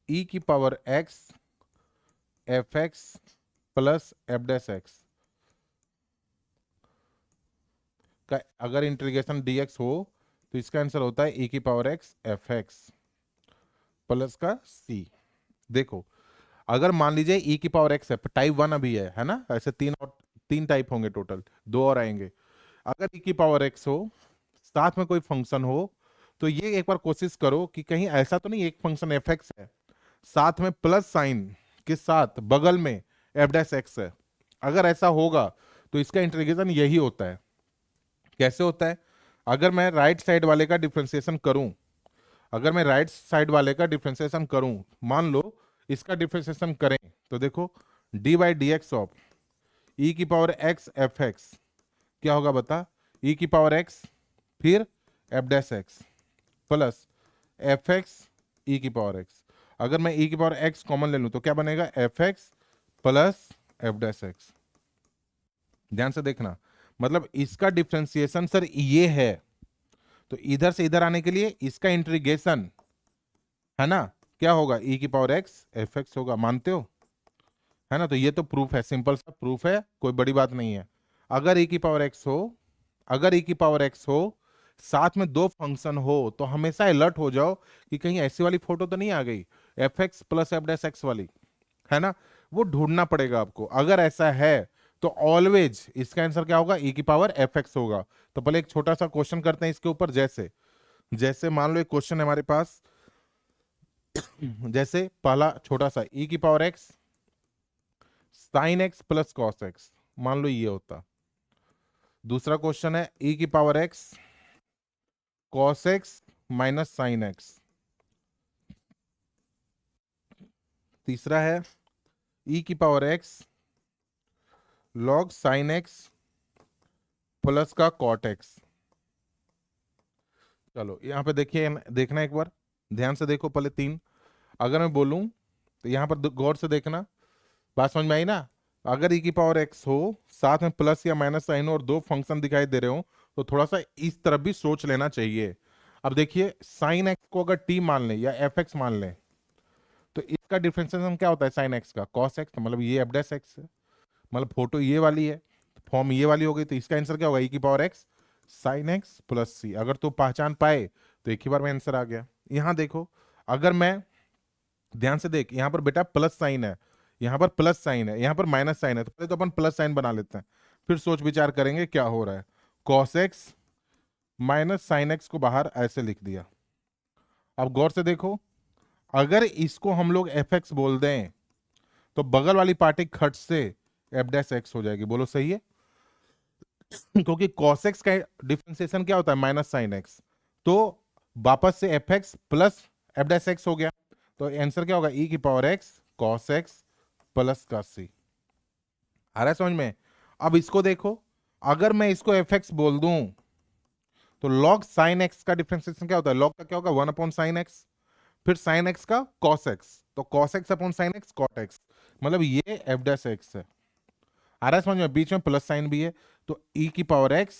ई की power x F x plus F dash x का अगर इंटीग्रेशन डीएक्स हो तो इसका आंसर होता है ई की power x F x plus का सी। देखो, अगर मान लीजिए ई की पावर एक्स है, टाइप 1 अभी है ना, ऐसे तीन टाइप होंगे टोटल, 2 और आएंगे। अगर ई की पावर एक्स हो, साथ में कोई फंक्शन हो, तो ये एक बार कोशिश करो कि कहीं ऐसा तो नहीं एक फंक्शन एफ एक्स है, साथ में प्लस साइन के साथ बगल में एफ डैश एक्स है। अगर ऐसा होगा तो इसका इंटीग्रेशन यही होता है। कैसे होता है, अगर मैं राइट साइड वाले का डिफ्रेंसिएशन करूं, अगर मैं राइट साइड वाले का डिफ्रेंसिएशन करूं, मान लो इसका डिफ्रेंसिएशन करें, तो देखो d by d x of e की पावर एक्स एफ एक्स क्या होगा बता, ई की पावर एक्स फिर f dash x plus f x e की पावर एक्स। अगर मैं ई की पावर एक्स कॉमन ले लूं तो क्या बनेगा, F x plus F dash x. ध्यान से देखना, मतलब इसका डिफ्रेंसिएशन सर ये है, तो इधर से इधर आने के लिए इसका इंटीग्रेशन है ना, क्या होगा, ई की पावर एक्स एफ एक्स होगा। मानते हो, है ना। तो ये तो प्रूफ है, सिंपल सा प्रूफ है, कोई बड़ी बात नहीं है। अगर ई की पावर एक्स हो, अगर ई की पावर एक्स हो, साथ में दो फंक्शन हो, तो हमेशा अलर्ट हो जाओ कि कहीं ऐसी वाली फोटो तो नहीं आ गई, F x plus F dash x वाली, है ना। वो ढूंढना पड़ेगा आपको। अगर ऐसा है तो ऑलवेज इसका आंसर क्या होगा, ई की पावर एफ एक्स होगा। तो पहले एक छोटा सा क्वेश्चन करते हैं इसके ऊपर। जैसे जैसे मान लो एक क्वेश्चन है हमारे पास, जैसे पहला छोटा सा, ई की power x sine x plus cos x, मान लो ये होता। दूसरा क्वेश्चन है ई की power x cos x minus sine x. तीसरा है ई की power x log sine x plus का कॉट एक्स। चलो यहाँ पे देखिए, देखना एक बार ध्यान से देखो पहले तीन। अगर मैं बोलूं तो यहाँ पर गौर से देखना, बात समझ में आई ना। अगर ई की पावर एक्स हो, साथ में प्लस या माइनस साइन हो और दो फंक्शन दिखाई दे रहे हो, तो थोड़ा सा इस तरफ भी सोच लेना चाहिए। अब देखिए, साइन एक्स को अगर टी मान लें या एफ एक्स मान लें, तो इसका डिफरेंशिएशन क्या होता है साइन एक्स का, कॉस एक्स, मतलब ये एफ डैश एक्स है, मतलब फोटो ये वाली है, फॉर्म ये वाली हो गई। तो इसका आंसर क्या होगा, ई की power x sine x plus C. अगर तो पहचान पाए तो एक ही बार में आंसर आ गया। यहां देखो, अगर मैं, ध्यान से देख, यहां पर बेटा प्लस साइन है, यहां पर प्लस साइन है, यहां पर माइनस साइन है, तो पहले तो अपन प्लस साइन बना लेते हैं, फिर सोच विचार करेंगे क्या हो रहा है। Cos x minus sine x को बाहर ऐसे लिख दिया। अब गौर से देखो, अगर इसको हम लोग एफ एक्स बोल दें तो बगल वाली पार्टी खट से एफ डैश एक्स हो जाएगी। बोलो सही है, क्योंकि cos x का डिफरेंशिएशन क्या होता है, माइनस साइन एक्स। तो वापस से F x plus F dash x हो गया। तो आंसर क्या होगा, ई की power x cos x plus का सी। आ रहा है समझ में। अब इसको देखो, अगर मैं इसको एफ एक्स बोल दूं तो लॉग साइन एक्स का डिफरेंशिएशन क्या होता है, लॉग का क्या होगा, वन अपॉन साइन एक्स, फिर साइन एक्स का कॉस एक्स, तो cos x upon sine x cot x, मतलब ये एफ डैश एक्स है। आ रहा है समझ में, बीच में प्लस साइन भी है। तो ई की power x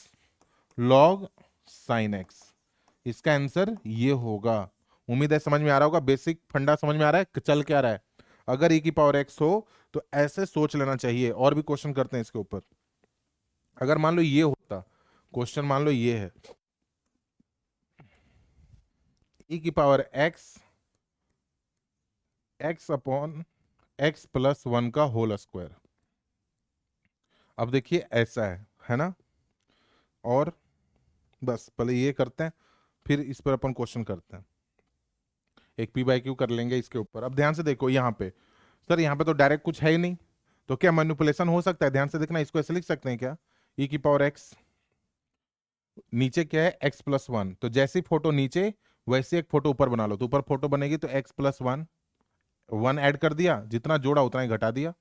log sine x, इसका आंसर ये होगा। उम्मीद है समझ में आ रहा होगा, बेसिक फंडा समझ में आ रहा है चल क्या रहा है। अगर ई की पावर एक्स हो तो ऐसे सोच लेना चाहिए। और भी क्वेश्चन करते हैं इसके ऊपर। अगर मान लो ये होता क्वेश्चन, मान लो ये है ई की power x x upon x plus one का होल स्क्वायर। अब देखिए ऐसा है ना। और बस पहले ये करते हैं, फिर इस पर अपन क्वेश्चन करते हैं, एक पी बाई क्यू कर लेंगे इसके ऊपर। अब ध्यान से देखो, यहाँ पे सर, यहाँ पे तो डायरेक्ट कुछ है ही नहीं, तो क्या मैनिपुलेशन हो सकता है, ध्यान से देखना। इसको ऐसे लिख सकते हैं क्या, ई की पावर एक्स, नीचे क्या है एक्स प्लस वन, तो जैसी फोटो नीचे वैसे एक फोटो ऊपर बना लो, तो ऊपर फोटो बनेगी तो x plus one, one add कर दिया, जितना जोड़ा उतना ही घटा दिया।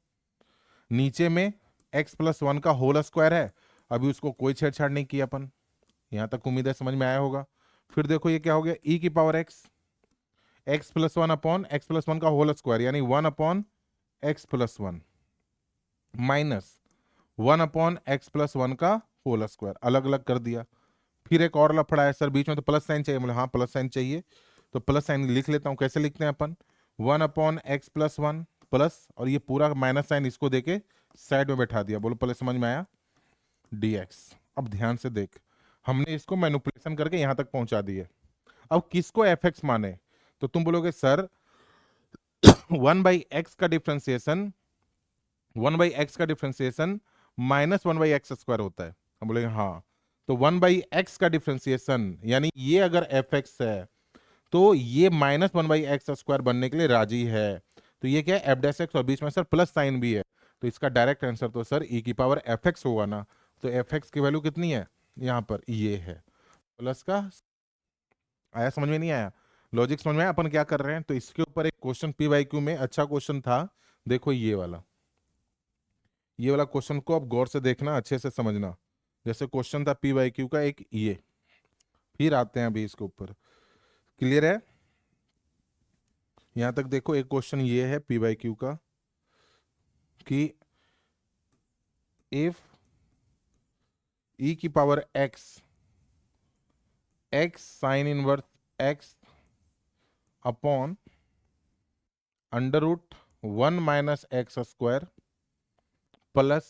नीचे में एक्स प्लस वन का होल स्क्वायर है, अभी उसको कोई छेड़छाड़ नहीं किया अपन। यहां तक उम्मीद है समझ में आया होगा। फिर देखो ये क्या हो गया, ई की power x x plus one upon x plus one का होल स्क्वायर, यानी one upon x plus one minus one upon x plus one का होल स्क्वायर, अलग अलग कर दिया। फिर एक और लफड़ा है सर बीच में, तो प्लस साइन चाहिए, बोले हाँ प्लस साइन चाहिए, तो प्लस साइन लिख लेता हूँ। कैसे लिखते हैं अपन, one upon x plus one plus, और ये पूरा माइनस साइन इसको देके साइड में बैठा दिया। बोलो पहले समझ में आया, dx। अब ध्यान से देख, हमने इसको मैनिपुलेशन करके यहां तक पहुंचा दिए। अब किसको एफ एक्स माने, तो तुम बोलोगे सर वन बाई एक्स का डिफ्रेंसिएशन, वन बाई एक्स का differentiation minus one by x square होता है। हम बोलेंगे हाँ, तो वन बाई एक्स का डिफ्रेंसिएशन यानी ये अगर एफ एक्स है तो ये minus one by x square बनने के लिए राजी है। तो ये क्या है, एफ डैश एक्स, और बीच में सर प्लस साइन भी है, तो इसका डायरेक्ट आंसर तो सर ई की पावर एफ एक्स होगा ना। तो एफ एक्स की वैल्यू कितनी है, यहाँ पर ये है प्लस का। आया समझ में, नहीं आया, लॉजिक समझ में आया अपन क्या कर रहे हैं। तो इसके ऊपर एक क्वेश्चन पी वाई क्यू में अच्छा क्वेश्चन था, देखो ये वाला क्वेश्चन को अब गौर से देखना, अच्छे से समझना। जैसे क्वेश्चन था पी वाई क्यू का एक ये, फिर आते हैं अभी इसके ऊपर। क्लियर है? यहां तक देखो, एक क्वेश्चन ये है पी बाई क्यू का कि इफ ई की power x x sine inverse x upon under root 1 - x² plus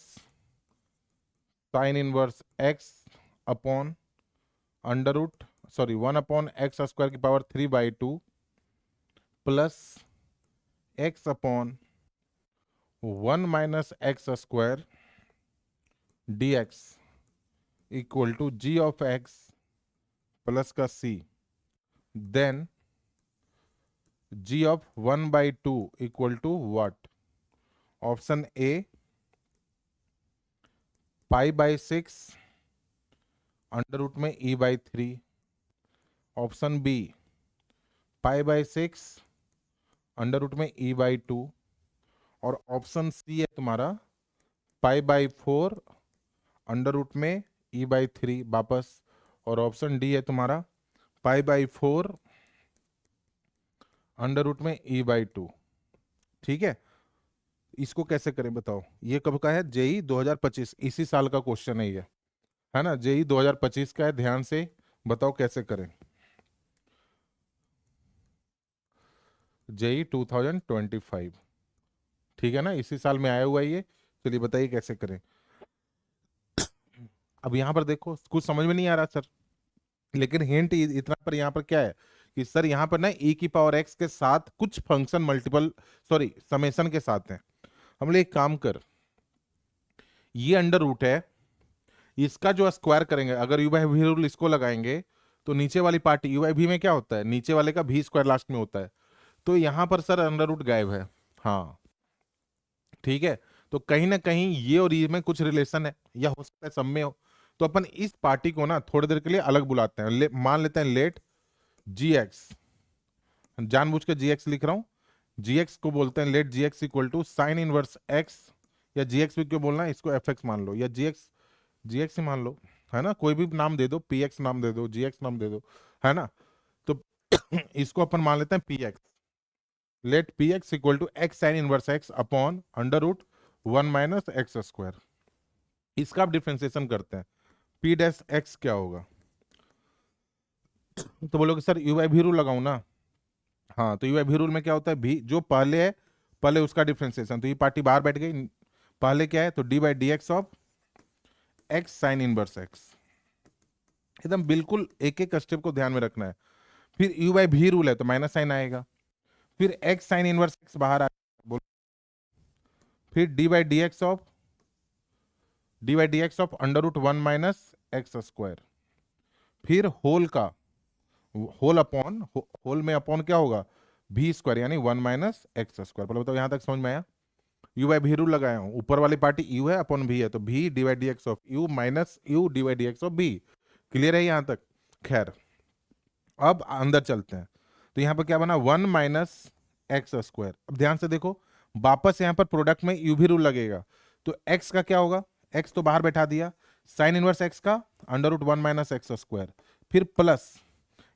sine inverse x upon under root 1/x² की पावर 3/2 प्लस x upon 1 - x² dx equal to g of x plus का c, then g of 1/2 equal to what? Option A π/6 under root में e/3, option B π/6 under root में e/2 और ऑप्शन सी है तुम्हारा π/4 अंडर रूट में e/3 वापस, और ऑप्शन डी है तुम्हारा π/4 अंडर रूट में e/2। ठीक है, इसको कैसे करें बताओ? ये कब का है? जेई 2025, इसी साल का क्वेश्चन है ये, है ना? जेई 2025 का है, ध्यान से बताओ कैसे करें। जेई 2025, ठीक है ना, इसी साल में आया हुआ है ये। चलिए बताइए कैसे करें। अब यहाँ पर देखो, कुछ समझ में नहीं आ रहा सर, लेकिन हिंट इतना पर यहाँ पर क्या है कि सर यहाँ पर ना e की पावर x के साथ कुछ फंक्शन मल्टीपल समेशन के साथ हैं। हम लोग एक काम कर, ये अंडर रूट है, इसका जो स्क्वायर करेंगे, अगर यू बाई वी रूल इसको लगाएंगे तो नीचे वाली पार्टी यू बाई वी में क्या होता है? नीचे वाले का भी स्क्वायर लास्ट में होता है। तो यहाँ पर सर अंडर रूट गायब है। हाँ ठीक है, तो कहीं ना कहीं ये और ये में कुछ रिलेशन है, या हो सकता है सब में हो। तो अपन इस पार्टी को ना थोड़ी देर के लिए अलग बुलाते हैं, मान लेते हैं लेट जी एक्स, जानबूझ के जी एक्स लिख रहा हूं, जी एक्स को बोलते हैं let g x equal to sine inverse x, या जी एक्स भी क्यों बोलना है, इसको एफ एक्स मान लो, या जी एक्स ही मान लो, है ना? कोई भी नाम दे दो, पी एक्स नाम दे दो, जी एक्स नाम दे दो, है ना? तो इसको अपन मान लेते हैं p x, let p x equal to x sine inverse x upon under root 1 - x²। इसका आप डिफ्रेंसिएशन करते हैं, पी डैश एक्स क्या होगा? तो बोलोगे सर यू बाई भी रूल लगाऊं ना? हाँ, तो यू बाई भी रूल में क्या होता है? भी जो पहले है, पहले उसका डिफ्रेंसिएशन, तो ये पार्टी बाहर बैठ गई, पहले क्या है? तो d by d x of x sine inverse x. एकदम बिल्कुल एक एक स्टेप को ध्यान में रखना है। फिर यू बाई भी रूल है तो माइनस साइन आएगा, फिर एक्स साइन इनवर्स एक्स बाहर आएगा, बोलो, फिर d by d x of under root 1 - x², फिर होल का होल अपॉन होल में अपॉन क्या होगा? भी स्क्वायर, यानी 1 - x²। बोलो बताओ, यहां तक समझ में आया? यू बाई भी रूल लगाया हूं, ऊपर वाली पार्टी यू है अपॉन भी है, तो भी d by d x of u minus u d by d x of b. Clear है यहां तक? खैर, अब अंदर चलते हैं, तो यहां पर क्या बना? 1 - x²। अब ध्यान से देखो, वापस यहां पर प्रोडक्ट में यू भी रूल लगेगा, तो x का क्या होगा? x तो बाहर बैठा दिया, साइन इनवर्स x का अंडर रूट 1 - x², फिर प्लस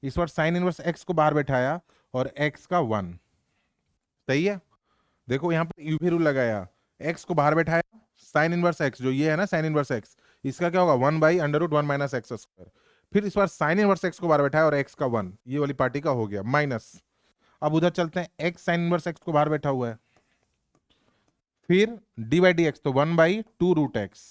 इस बार साइन इनवर्स x को बाहर बैठाया और x का 1। सही है? देखो यहां पर यू भी रूल लगाया, x को बाहर बैठाया, साइन इनवर्स x जो ये है ना, साइन इनवर्स x, इसका क्या होगा? 1/√1 - x²। फिर इस बार साइन इनवर्स x को बाहर बैठाया और x का 1, ये वाली पार्टी का हो गया माइनस। अब उधर चलते हैं, x साइन इनवर्स x को बाहर बैठा हुआ है, फिर डी बाई डी एक्स, तो 1/2√x,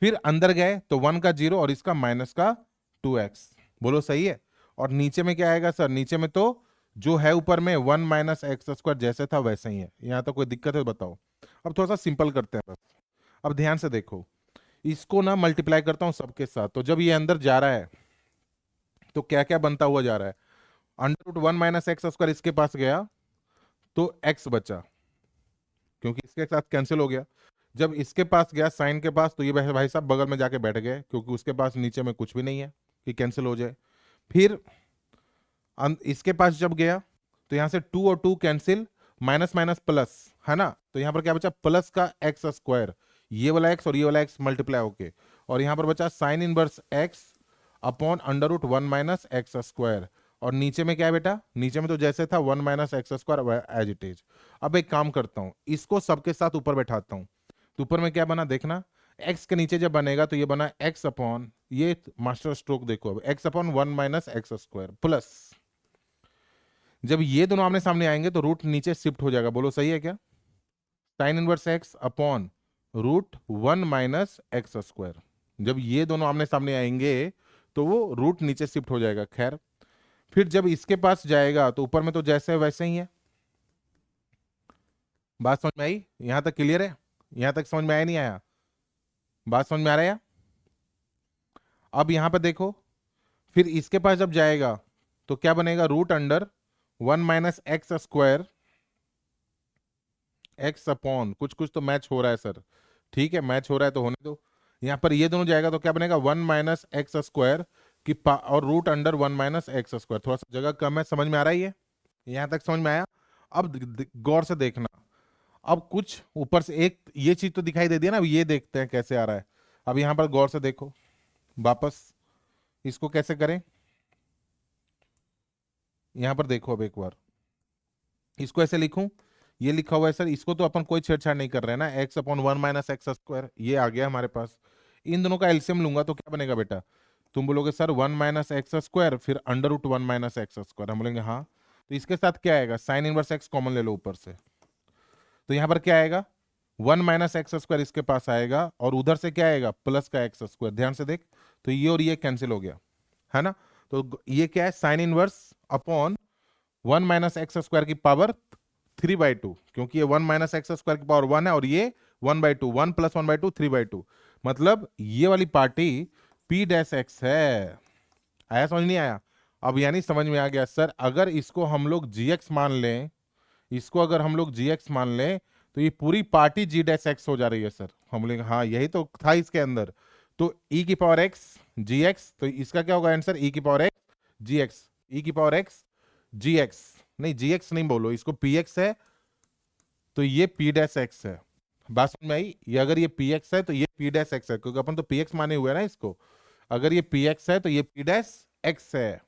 फिर अंदर गए तो 1 का 0 और इसका माइनस का 2x। बोलो सही है? और नीचे में क्या आएगा सर? नीचे में तो जो है ऊपर में 1 - x² जैसे था वैसे ही है। यहां तक कोई दिक्कत है बताओ? अब थोड़ा सा सिंपल करते हैं बस। अब ध्यान से देखो, इसको ना मल्टीप्लाई करता हूं सबके साथ, तो जब ये अंदर जा रहा है तो क्या क्या बनता हुआ जा रहा है? अंडर रूट 1 - x² इसके पास गया तो x बचा, क्योंकि इसके साथ कैंसिल हो गया। जब इसके पास गया साइन के पास, तो ये भाई साहब बगल में जाके बैठ गए, क्योंकि उसके पास नीचे में कुछ भी नहीं है कि कैंसिल हो जाए। फिर इसके पास जब गया तो यहां से 2 और 2 कैंसिल, माइनस माइनस प्लस, है ना? तो यहां पर क्या बचा? प्लस का x², ये वाला x और ये वाला x मल्टीप्लाई होके, और यहां पर बचा sine inverse x upon under root 1 minus x square, और नीचे में क्या है बेटा, नीचे में तो जैसे था 1 minus x square as it is. अब एक काम करता हूं, इसको सबके साथ ऊपर बैठाता हूं, तो ऊपर में क्या बना देखना, एक्स के नीचे जब बनेगा तो ये बना एक्स अपॉन, ये मास्टर स्ट्रोक देखो, अब x upon 1 minus x square plus, जब ये दोनों आमने सामने आएंगे तो रूट नीचे शिफ्ट हो जाएगा, बोलो सही है क्या, sine inverse x upon root 1 minus x square, जब ये दोनों आमने सामने आएंगे तो वो रूट नीचे शिफ्ट हो जाएगा। खैर, फिर जब इसके पास जाएगा तो ऊपर में तो जैसे है वैसे ही है। बात समझ में आई, यहां तक क्लियर है, यहां तक समझ में आया नहीं आया, बात समझ में आ रहा है? अब यहां पर देखो, फिर इसके पास जब जाएगा तो क्या बनेगा, root under 1 minus x square x upon, कुछ कुछ तो मैच हो रहा है सर, ठीक है मैच हो रहा है तो होने दो। यहां पर ये दोनों जाएगा तो क्या बनेगा, 1 माइनस एक्स स्क्वायर की और root under 1 minus x square, थोड़ा सा जगह कम है, समझ में आ रहा है ये, यहां तक समझ में आया? अब गौर से देखना, अब कुछ ऊपर से एक ये चीज तो दिखाई दे दिया ना, अब ये देखते हैं कैसे आ रहा है। अब यहां पर गौर से देखो, वापस इसको कैसे करें, यहां पर देखो, अब एक बार इसको ऐसे लिखूं, ये लिखा हुआ है सर, इसको तो अपन कोई छेड़छाड़ नहीं कर रहे हैं ना, x upon 1 minus x square ये आ गया हमारे पास। इन दोनों का एलसीएम लूंगा तो क्या बनेगा बेटा, तुम बोलोगे सर 1 माइनस एक्स स्क्वायर फिर under root 1 minus x square, हम बोलेंगे हाँ, तो इसके साथ क्या आएगा, साइन इनवर्स एक्स कॉमन ले लो ऊपर से, तो यहां पर क्या आएगा, 1 माइनस एक्स स्क्वायर इसके पास आएगा, और उधर से क्या आएगा, प्लस का एक्स स्क्वायर, ध्यान से देख, तो ये और ये कैंसिल हो गया, है ना, तो ये क्या है, sine inverse upon 1 minus x square की पावर 3/2, क्योंकि ये 1 माइनस एक्स स्क्वायर की पावर 1 है, और ये 1/2, 1 प्लस 1/2 3/2, मतलब ये वाली पार्टी पी डैश एक्स है। आया समझ नहीं आया? अब यानी समझ में आ गया सर, अगर इसको हम लोग जी एक्स मान लें, इसको अगर हम लोग जी एक्स मान लें तो ये पूरी पार्टी जी डैश एक्स हो जा रही है सर, हम बोलेंगे हाँ यही तो था इसके अंदर, तो ई की पावर एक्स जी एक्स, तो इसका क्या होगा आंसर, ई की पावर एक्स जी एक्स, ई की पावर एक्स जी एक्स, नहीं जी एक्स नहीं बोलो, इसको पी एक्स है तो ये पी डैश एक्स है। बात समझ में आई, ये अगर ये पी एक्स है तो ये पी डैश एक्स है, क्योंकि अपन तो पी एक्स माने हुए हैं ना इसको, अगर ये पी एक्स है तो ये पी डैश एक्स है,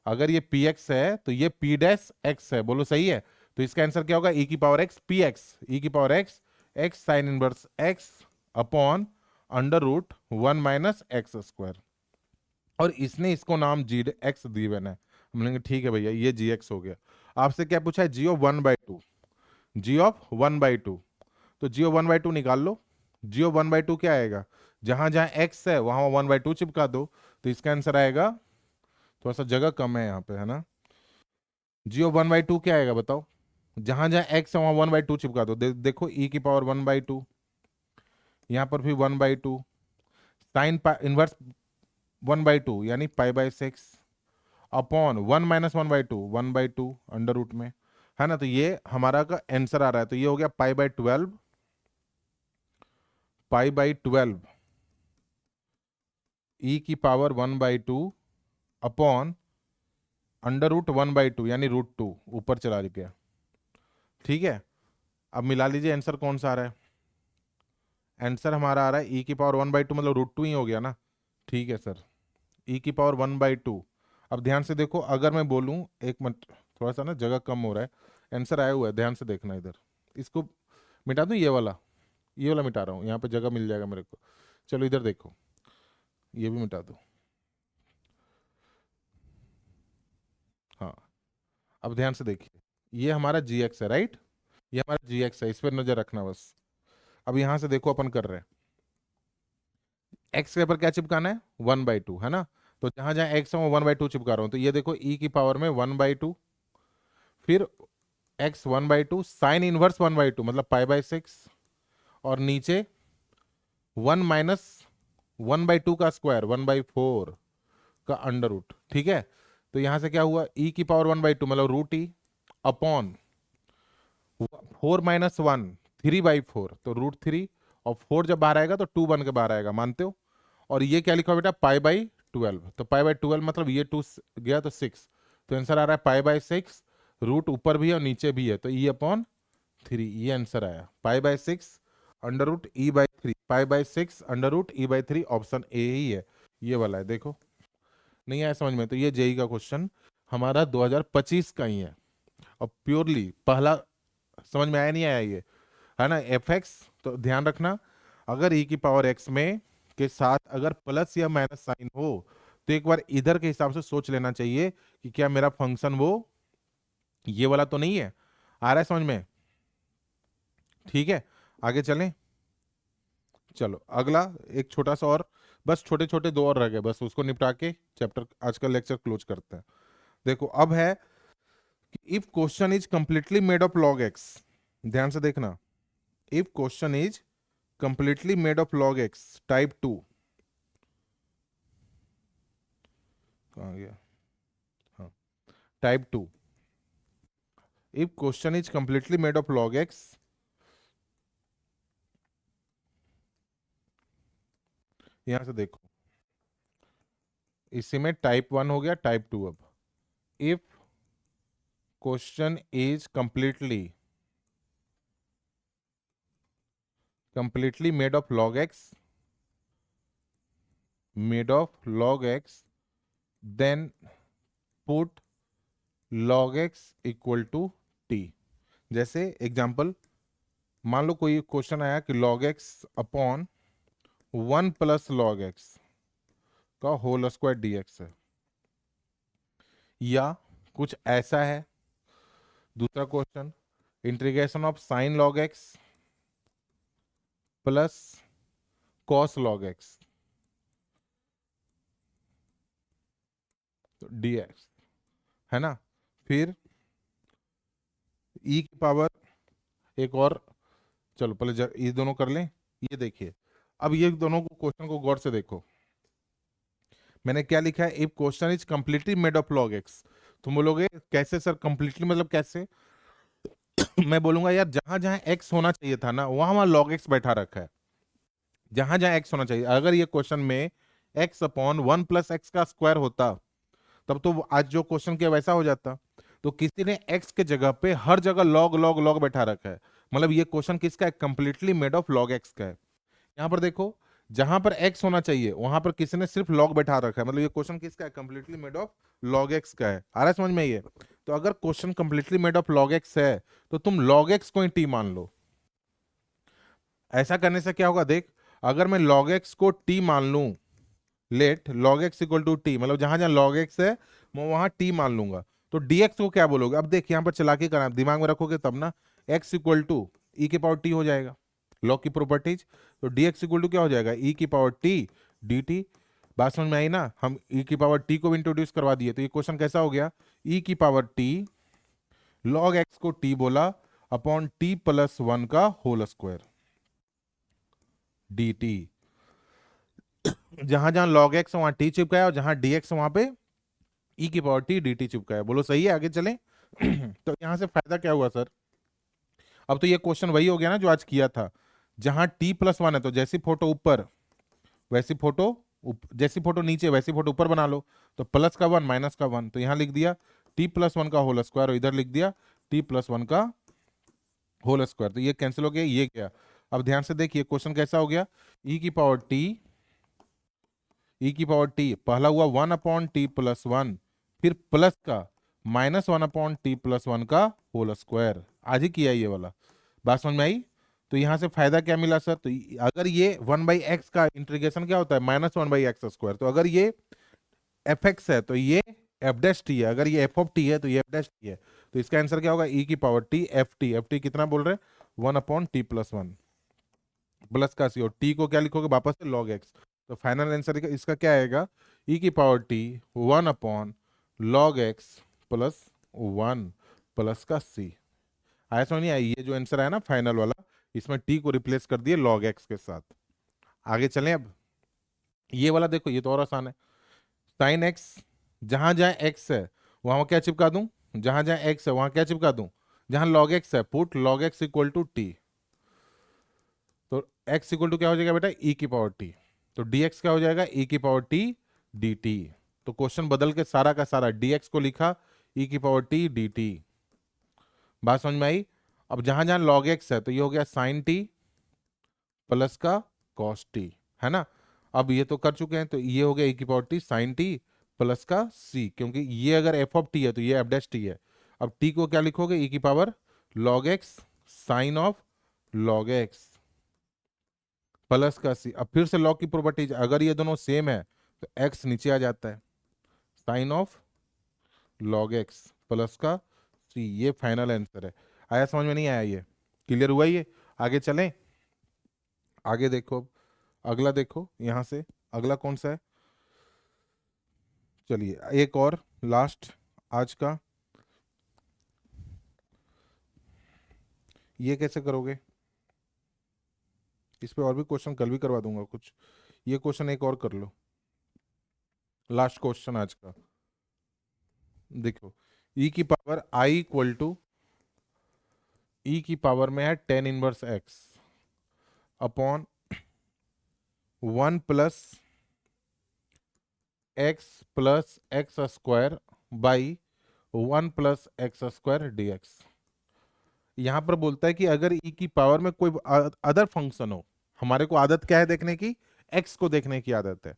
अगर ये पी एक्स है तो ये पी डैश एक्स है, बोलो सही है, तो इसका आंसर क्या होगा, ई की power x p x, e की power x x sine inverse x upon under root 1 minus x square, और इसने इसको नाम जी एक्स दिए है, हम बोलेंगे ठीक है भैया ये जी एक्स हो गया। आपसे क्या पूछा है, जी ऑफ 1/2, जी ऑफ 1/2, तो जी ऑफ 1/2 निकाल लो, जी ऑफ 1/2 क्या आएगा, जहां जहां एक्स है वहां 1/2 चिपका दो, तो इसका आंसर आएगा, थोड़ा सा जगह कम है यहाँ पे, है ना, जी ऑफ 1/2 क्या आएगा बताओ, जहां जहां एक्स है वहां 1/2 चिपका दो, देखो ई की पावर 1/2, यहाँ पर भी 1/2, साइन इनवर्स 1/2 यानी π/6 अपॉन 1 माइनस 1/2 1/2 अंडर रूट में, है ना, तो ये हमारा का आंसर आ रहा है, तो ये हो गया π/12, π/12 ई की पावर 1/2 अपॉन अंडर रूट 1/2 यानी √2 ऊपर चला गया, ठीक है। अब मिला लीजिए आंसर कौन सा आ रहा है, आंसर हमारा आ रहा है ई की पावर 1/2 मतलब √2 ही हो गया ना, ठीक है सर, ई की पावर 1/2। अब ध्यान से देखो, अगर मैं बोलूं, एक मिनट थोड़ा सा ना जगह कम हो रहा है, आंसर आया हुआ है, ध्यान से देखना इधर, इसको मिटा दूं, ये वाला मिटा रहा हूँ, यहाँ पे जगह मिल जाएगा मेरे को, चलो इधर देखो, ये भी मिटा दो, हाँ, अब ध्यान से देखिए, ये हमारा जी एक्स है राइट, ये हमारा जी एक्स है, इस पर नजर रखना बस। अब यहां से देखो अपन कर रहे हैं, एक्स के ऊपर क्या चिपकाना है, 1/2, है ना, तो जहां जहां एक्स है वो 1/2 चिपका रहा हूं, तो ये देखो ई की पावर में 1/2, फिर एक्स 1/2 साइन इनवर्स 1/2 मतलब π/6, और नीचे 1 माइनस 1/2 का स्क्वायर 1/4 का अंडर रूट, ठीक है, तो यहां से क्या हुआ, ई की पावर 1/2 मतलब √e अपॉन 4 माइनस 1 3/4, तो √3, और 4 जब बाहर आएगा तो 2 बन के बाहर आएगा, मानते हो, और ये क्या लिखा हुआ बेटा π/12, तो π/12 मतलब ये 2 गया तो 6, तो आंसर आ रहा है π/6, रूट ऊपर भी है और नीचे भी है, तो e/3, ये आंसर आया π/6 under root e/3, π/6 under root e/3, option A ही है, ये वाला है देखो। नहीं आया समझ में? तो ये जेई का क्वेश्चन हमारा 2025 का ही है, और प्योरली पहला। समझ में आया नहीं आया ये, है ना? एफ एक्स, तो ध्यान रखना, अगर ई की पावर एक्स में के साथ अगर प्लस या माइनस साइन हो, तो एक बार इधर के हिसाब से सोच लेना चाहिए कि क्या मेरा फंक्शन वो ये वाला तो नहीं है। आ रहा है समझ में? ठीक है, आगे चलें। चलो अगला एक छोटा सा और, बस छोटे छोटे दो और रह गए, बस उसको निपटा के चैप्टर आज का लेक्चर क्लोज करते हैं। देखो अब है कि if question is completely made of log x, ध्यान से देखना, if question is completely made of log x type 2, कहाँ गया, हाँ, type 2, if question is completely made of log x, यहां से देखो, इसी में टाइप 1 हो गया, टाइप 2। अब if question is completely made of log x, then put log x equal to t. जैसे एग्जांपल, मान लो कोई क्वेश्चन आया कि log x upon 1 plus log x का होल स्क्वायर dx है, या कुछ ऐसा है दूसरा question, integration of sine log x plus cos log x तो dx, है ना? फिर e की पावर एक और, चलो पहले ये दोनों कर लें। ये देखिए, अब ये दोनों को क्वेश्चन को गौर से देखो, मैंने क्या लिखा है, if question is completely made of log x. तुम बोलोगे कैसे सर कंप्लीटली, मतलब कैसे? मैं बोलूंगा यार, जहां जहां एक्स होना चाहिए था ना, वहां वहां लॉग एक्स बैठा रखा है। जहां जहां एक्स होना चाहिए, अगर ये क्वेश्चन में एक्स अपॉन 1 प्लस एक्स का स्क्वायर होता, तब तो आज जो क्वेश्चन किया वैसा हो जाता। तो किसी ने एक्स के जगह पे हर जगह लॉग लॉग लॉग बैठा रखा है, मतलब ये क्वेश्चन किसका है? Completely made of log x का है। यहाँ पर देखो, जहां पर एक्स होना चाहिए वहां पर किसी ने सिर्फ लॉग बैठा रखा है, मतलब ये क्वेश्चन किसका है? Completely made of log x का है। आ रहा है समझ में ये? तो अगर question completely made of log x है, तो तुम लॉग एक्स को ही टी मान लो। ऐसा करने से क्या होगा देख, अगर मैं log x को t मान लूं, let log x equal to t, मतलब जहां जहां log x है मैं वहां t मान लूंगा, तो dx को क्या बोलोगे? अब देख यहाँ पर चालाकी करना, दिमाग में रखोगे तब ना, x इक्वल टू ई की पावर t हो जाएगा, लॉग की प्रॉपर्टीज। तो dx इक्वल टू क्या हो जाएगा? e की पावर t dt। बात समझ में आई ना? हम e की पावर t को भी इंट्रोड्यूस करवा दिए, तो ये क्वेश्चन कैसा हो गया? e की पावर t, log x को t बोला, अपॉन t प्लस 1 का होल स्क्वायर dt। जहां जहां log x वहां t चिपका है, और जहां dx वहां पे e की पावर t dt चिपका है। बोलो सही है? आगे चलें। तो यहां से फायदा क्या हुआ सर? अब तो ये क्वेश्चन वही हो गया ना जो आज किया था, जहां t प्लस 1 है तो जैसी फोटो ऊपर वैसी फोटो, जैसी फोटो नीचे वैसी फोटो ऊपर बना लो। तो प्लस का 1 माइनस का 1, तो यहां लिख दिया t प्लस 1 का होल स्क्वायर, और इधर लिख दिया t प्लस 1 का होल स्क्वायर, तो ये कैंसिल हो गया, ये क्या? अब ध्यान से देखिए क्वेश्चन कैसा हो गया, e की पावर t, ई की पावर टी पहला हुआ 1/t+1, फिर प्लस का -1/t+1 का होल स्क्वायर, आज ही किया ये वाला। बात समझ में आई? तो यहां से फायदा क्या मिला सर? तो अगर ये 1/x का इंटीग्रेशन क्या होता है? -1/x²। तो अगर ये एफ एक्स है तो ये एफ डैश टी है, अगर ये एफ ऑफ टी है तो ये एफ डैश टी है। तो इसका आंसर क्या होगा? ई की power T F T. F T कितना बोल रहे हैं? 1/t+1 प्लस का सी, और टी को क्या लिखोगे वापस से? Log x. तो फाइनल आंसर इसका क्या आएगा? ई की power T 1/log x+1 plus का सी। आया समझ नहीं आई? ये जो आंसर आया ना फाइनल वाला, इसमें टी को रिप्लेस कर दिए log x के साथ। आगे चलें अब, ये वाला देखो, ये तो और आसान है। साइन एक्स, जहां जहां एक्स है वहां क्या चिपका दूं? जहां जहां एक्स है वहां क्या चिपका दूं? जहां log x है put log x equal to t. तो x इक्वल टू क्या हो जाएगा बेटा? e की पावर t। तो dx क्या हो जाएगा? e की पावर t dt। तो क्वेश्चन बदल के सारा का सारा dx को लिखा e की पावर t dt। बात समझ में आई? अब जहां जहां log x है तो ये हो गया sin t प्लस का cos t, है ना? अब ये तो कर चुके हैं, तो ये हो गया e की power t sin t plus का सी, क्योंकि ये अगर एफ ऑफ टी है तो ये एफ डैश टी है। अब टी को क्या लिखोगे, ई की power log x sine of log x plus का सी। अब फिर से लॉग की प्रॉपर्टीज, अगर ये दोनों सेम है तो एक्स नीचे आ जाता है, sine of log x plus का सी। ये फाइनल आंसर है। आया समझ में, नहीं आया, ये क्लियर हुआ ये? आगे चलें, आगे देखो, अगला देखो यहां से, अगला कौन सा है, चलिए एक और लास्ट आज का। ये कैसे करोगे, इस पे और भी क्वेश्चन कल भी करवा दूंगा कुछ, ये क्वेश्चन एक और कर लो, लास्ट क्वेश्चन आज का। देखो ई की पावर आई इक्वल टू, ई की पावर में है tan inverse x upon 1 plus x square by 1 plus x square d x. यहां पर बोलता है कि अगर ई की पावर में कोई अदर फंक्शन हो, हमारे को आदत क्या है देखने की, एक्स को देखने की आदत है,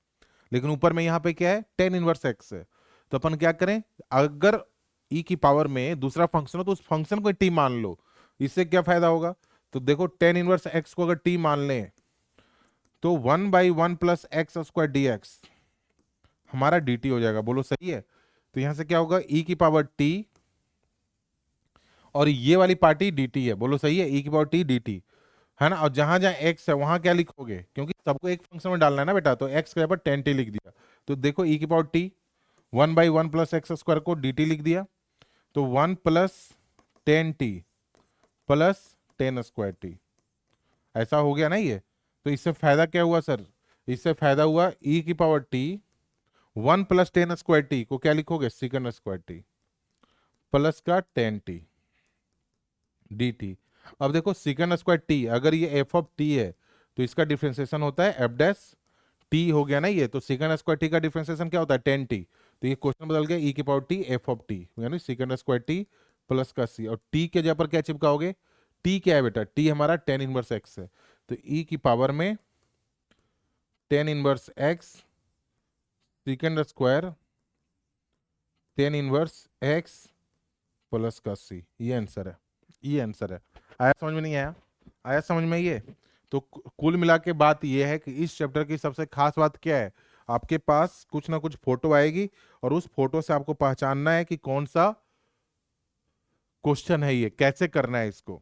लेकिन ऊपर में यहाँ पे क्या है, टेन इनवर्स एक्स है। तो अपन क्या करें, अगर ई की पावर में दूसरा फंक्शन हो तो उस फंक्शन को टी मान लो। इससे क्या फायदा होगा, तो देखो टेन इनवर्स एक्स को अगर टी मान लें तो 1/1 plus x square d x हमारा डी टी हो जाएगा। बोलो सही है? तो यहां से क्या होगा, ई की पावर टी और ये वाली पार्टी डी टी है। बोलो सही है? ई की पावर टी डी टी है ना। और जहां जहां एक्स है वहां क्या लिखोगे, क्योंकि सबको एक फंक्शन में डालना है ना बेटा, तो एक्स के जगह पर टेन टी लिख दिया। तो देखो ई की power T 1/1 plus x square को डी टी लिख दिया, तो 1 plus 10t plus 10 square T, ऐसा हो गया ना ये। तो इससे फायदा क्या हुआ सर, इससे फायदा हुआ ई की power T 1 plus 10 square T को क्या लिखोगे, सेकंड स्क्वायर टी प्लस का 10t डी टी। अब देखो सेकंड स्क्वायर टी, अगर ये एफ ऑफ टी है तो इसका डिफरेंशिएशन होता है एफ डैश टी, हो गया ना ये। तो सेकंड स्क्वायर टी का डिफरेंशिएशन क्या होता है, 10t। तो ये क्वेश्चन बदल गया, ई की power T F of T यानी सेकंड स्क्वायर टी प्लस का सी। और टी के जगह पर क्या चिपकाओगे, टी क्या है बेटा, टी हमारा टेन इनवर्स एक्स है, तो ई की पावर में tan inverse x second square tan inverse x plus का सी। ये आंसर है, ये आंसर है। आया समझ में, नहीं आया? आया समझ में ये? तो कुल मिला के बात ये है कि इस चैप्टर की सबसे खास बात क्या है, आपके पास कुछ ना कुछ फोटो आएगी और उस फोटो से आपको पहचानना है कि कौन सा क्वेश्चन है, ये कैसे करना है इसको।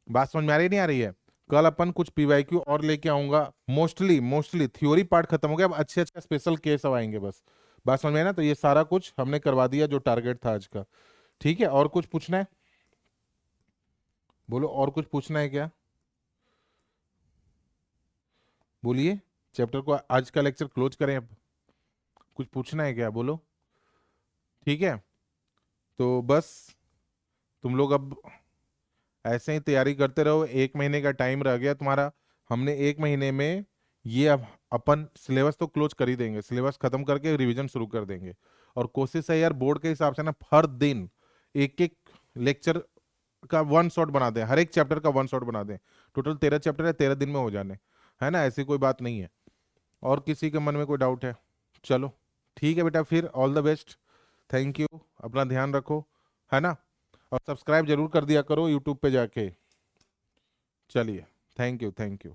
बात समझ में आ रही नहीं आ रही है? कल अपन कुछ पीवाईक्यू और लेके आऊंगा, मोस्टली थ्योरी पार्ट खत्म हो गया, अब अच्छे अच्छे स्पेशल केस अब आएंगे बस। बात समझ में आई ना? तो ये सारा कुछ हमने करवा दिया जो टारगेट था आज का। ठीक है, और कुछ पूछना है? बोलो, और कुछ पूछना है क्या? बोलिए, चैप्टर को आज का लेक्चर क्लोज करें अब। कुछ पूछना है क्या, बोलो। ठीक है, तो बस तुम लोग अब ऐसे ही तैयारी करते रहो। एक महीने का टाइम रह गया तुम्हारा, हमने एक महीने में ये अब अपन सिलेबस तो क्लोज कर ही देंगे, सिलेबस खत्म करके रिवीजन शुरू कर देंगे। और कोशिश है यार बोर्ड के हिसाब से ना, हर दिन एक एक लेक्चर का वन शॉट बना दें, हर एक चैप्टर का वन शॉट बना दें। टोटल 13 चैप्टर है, 13 दिन में हो जाने, है ना, ऐसी कोई बात नहीं है। और किसी के मन में कोई डाउट है? चलो ठीक है बेटा, फिर all the best, thank you, अपना ध्यान रखो, है ना। और सब्सक्राइब जरूर कर दिया करो यूट्यूब पे जाके। चलिए, थैंक यू, थैंक यू।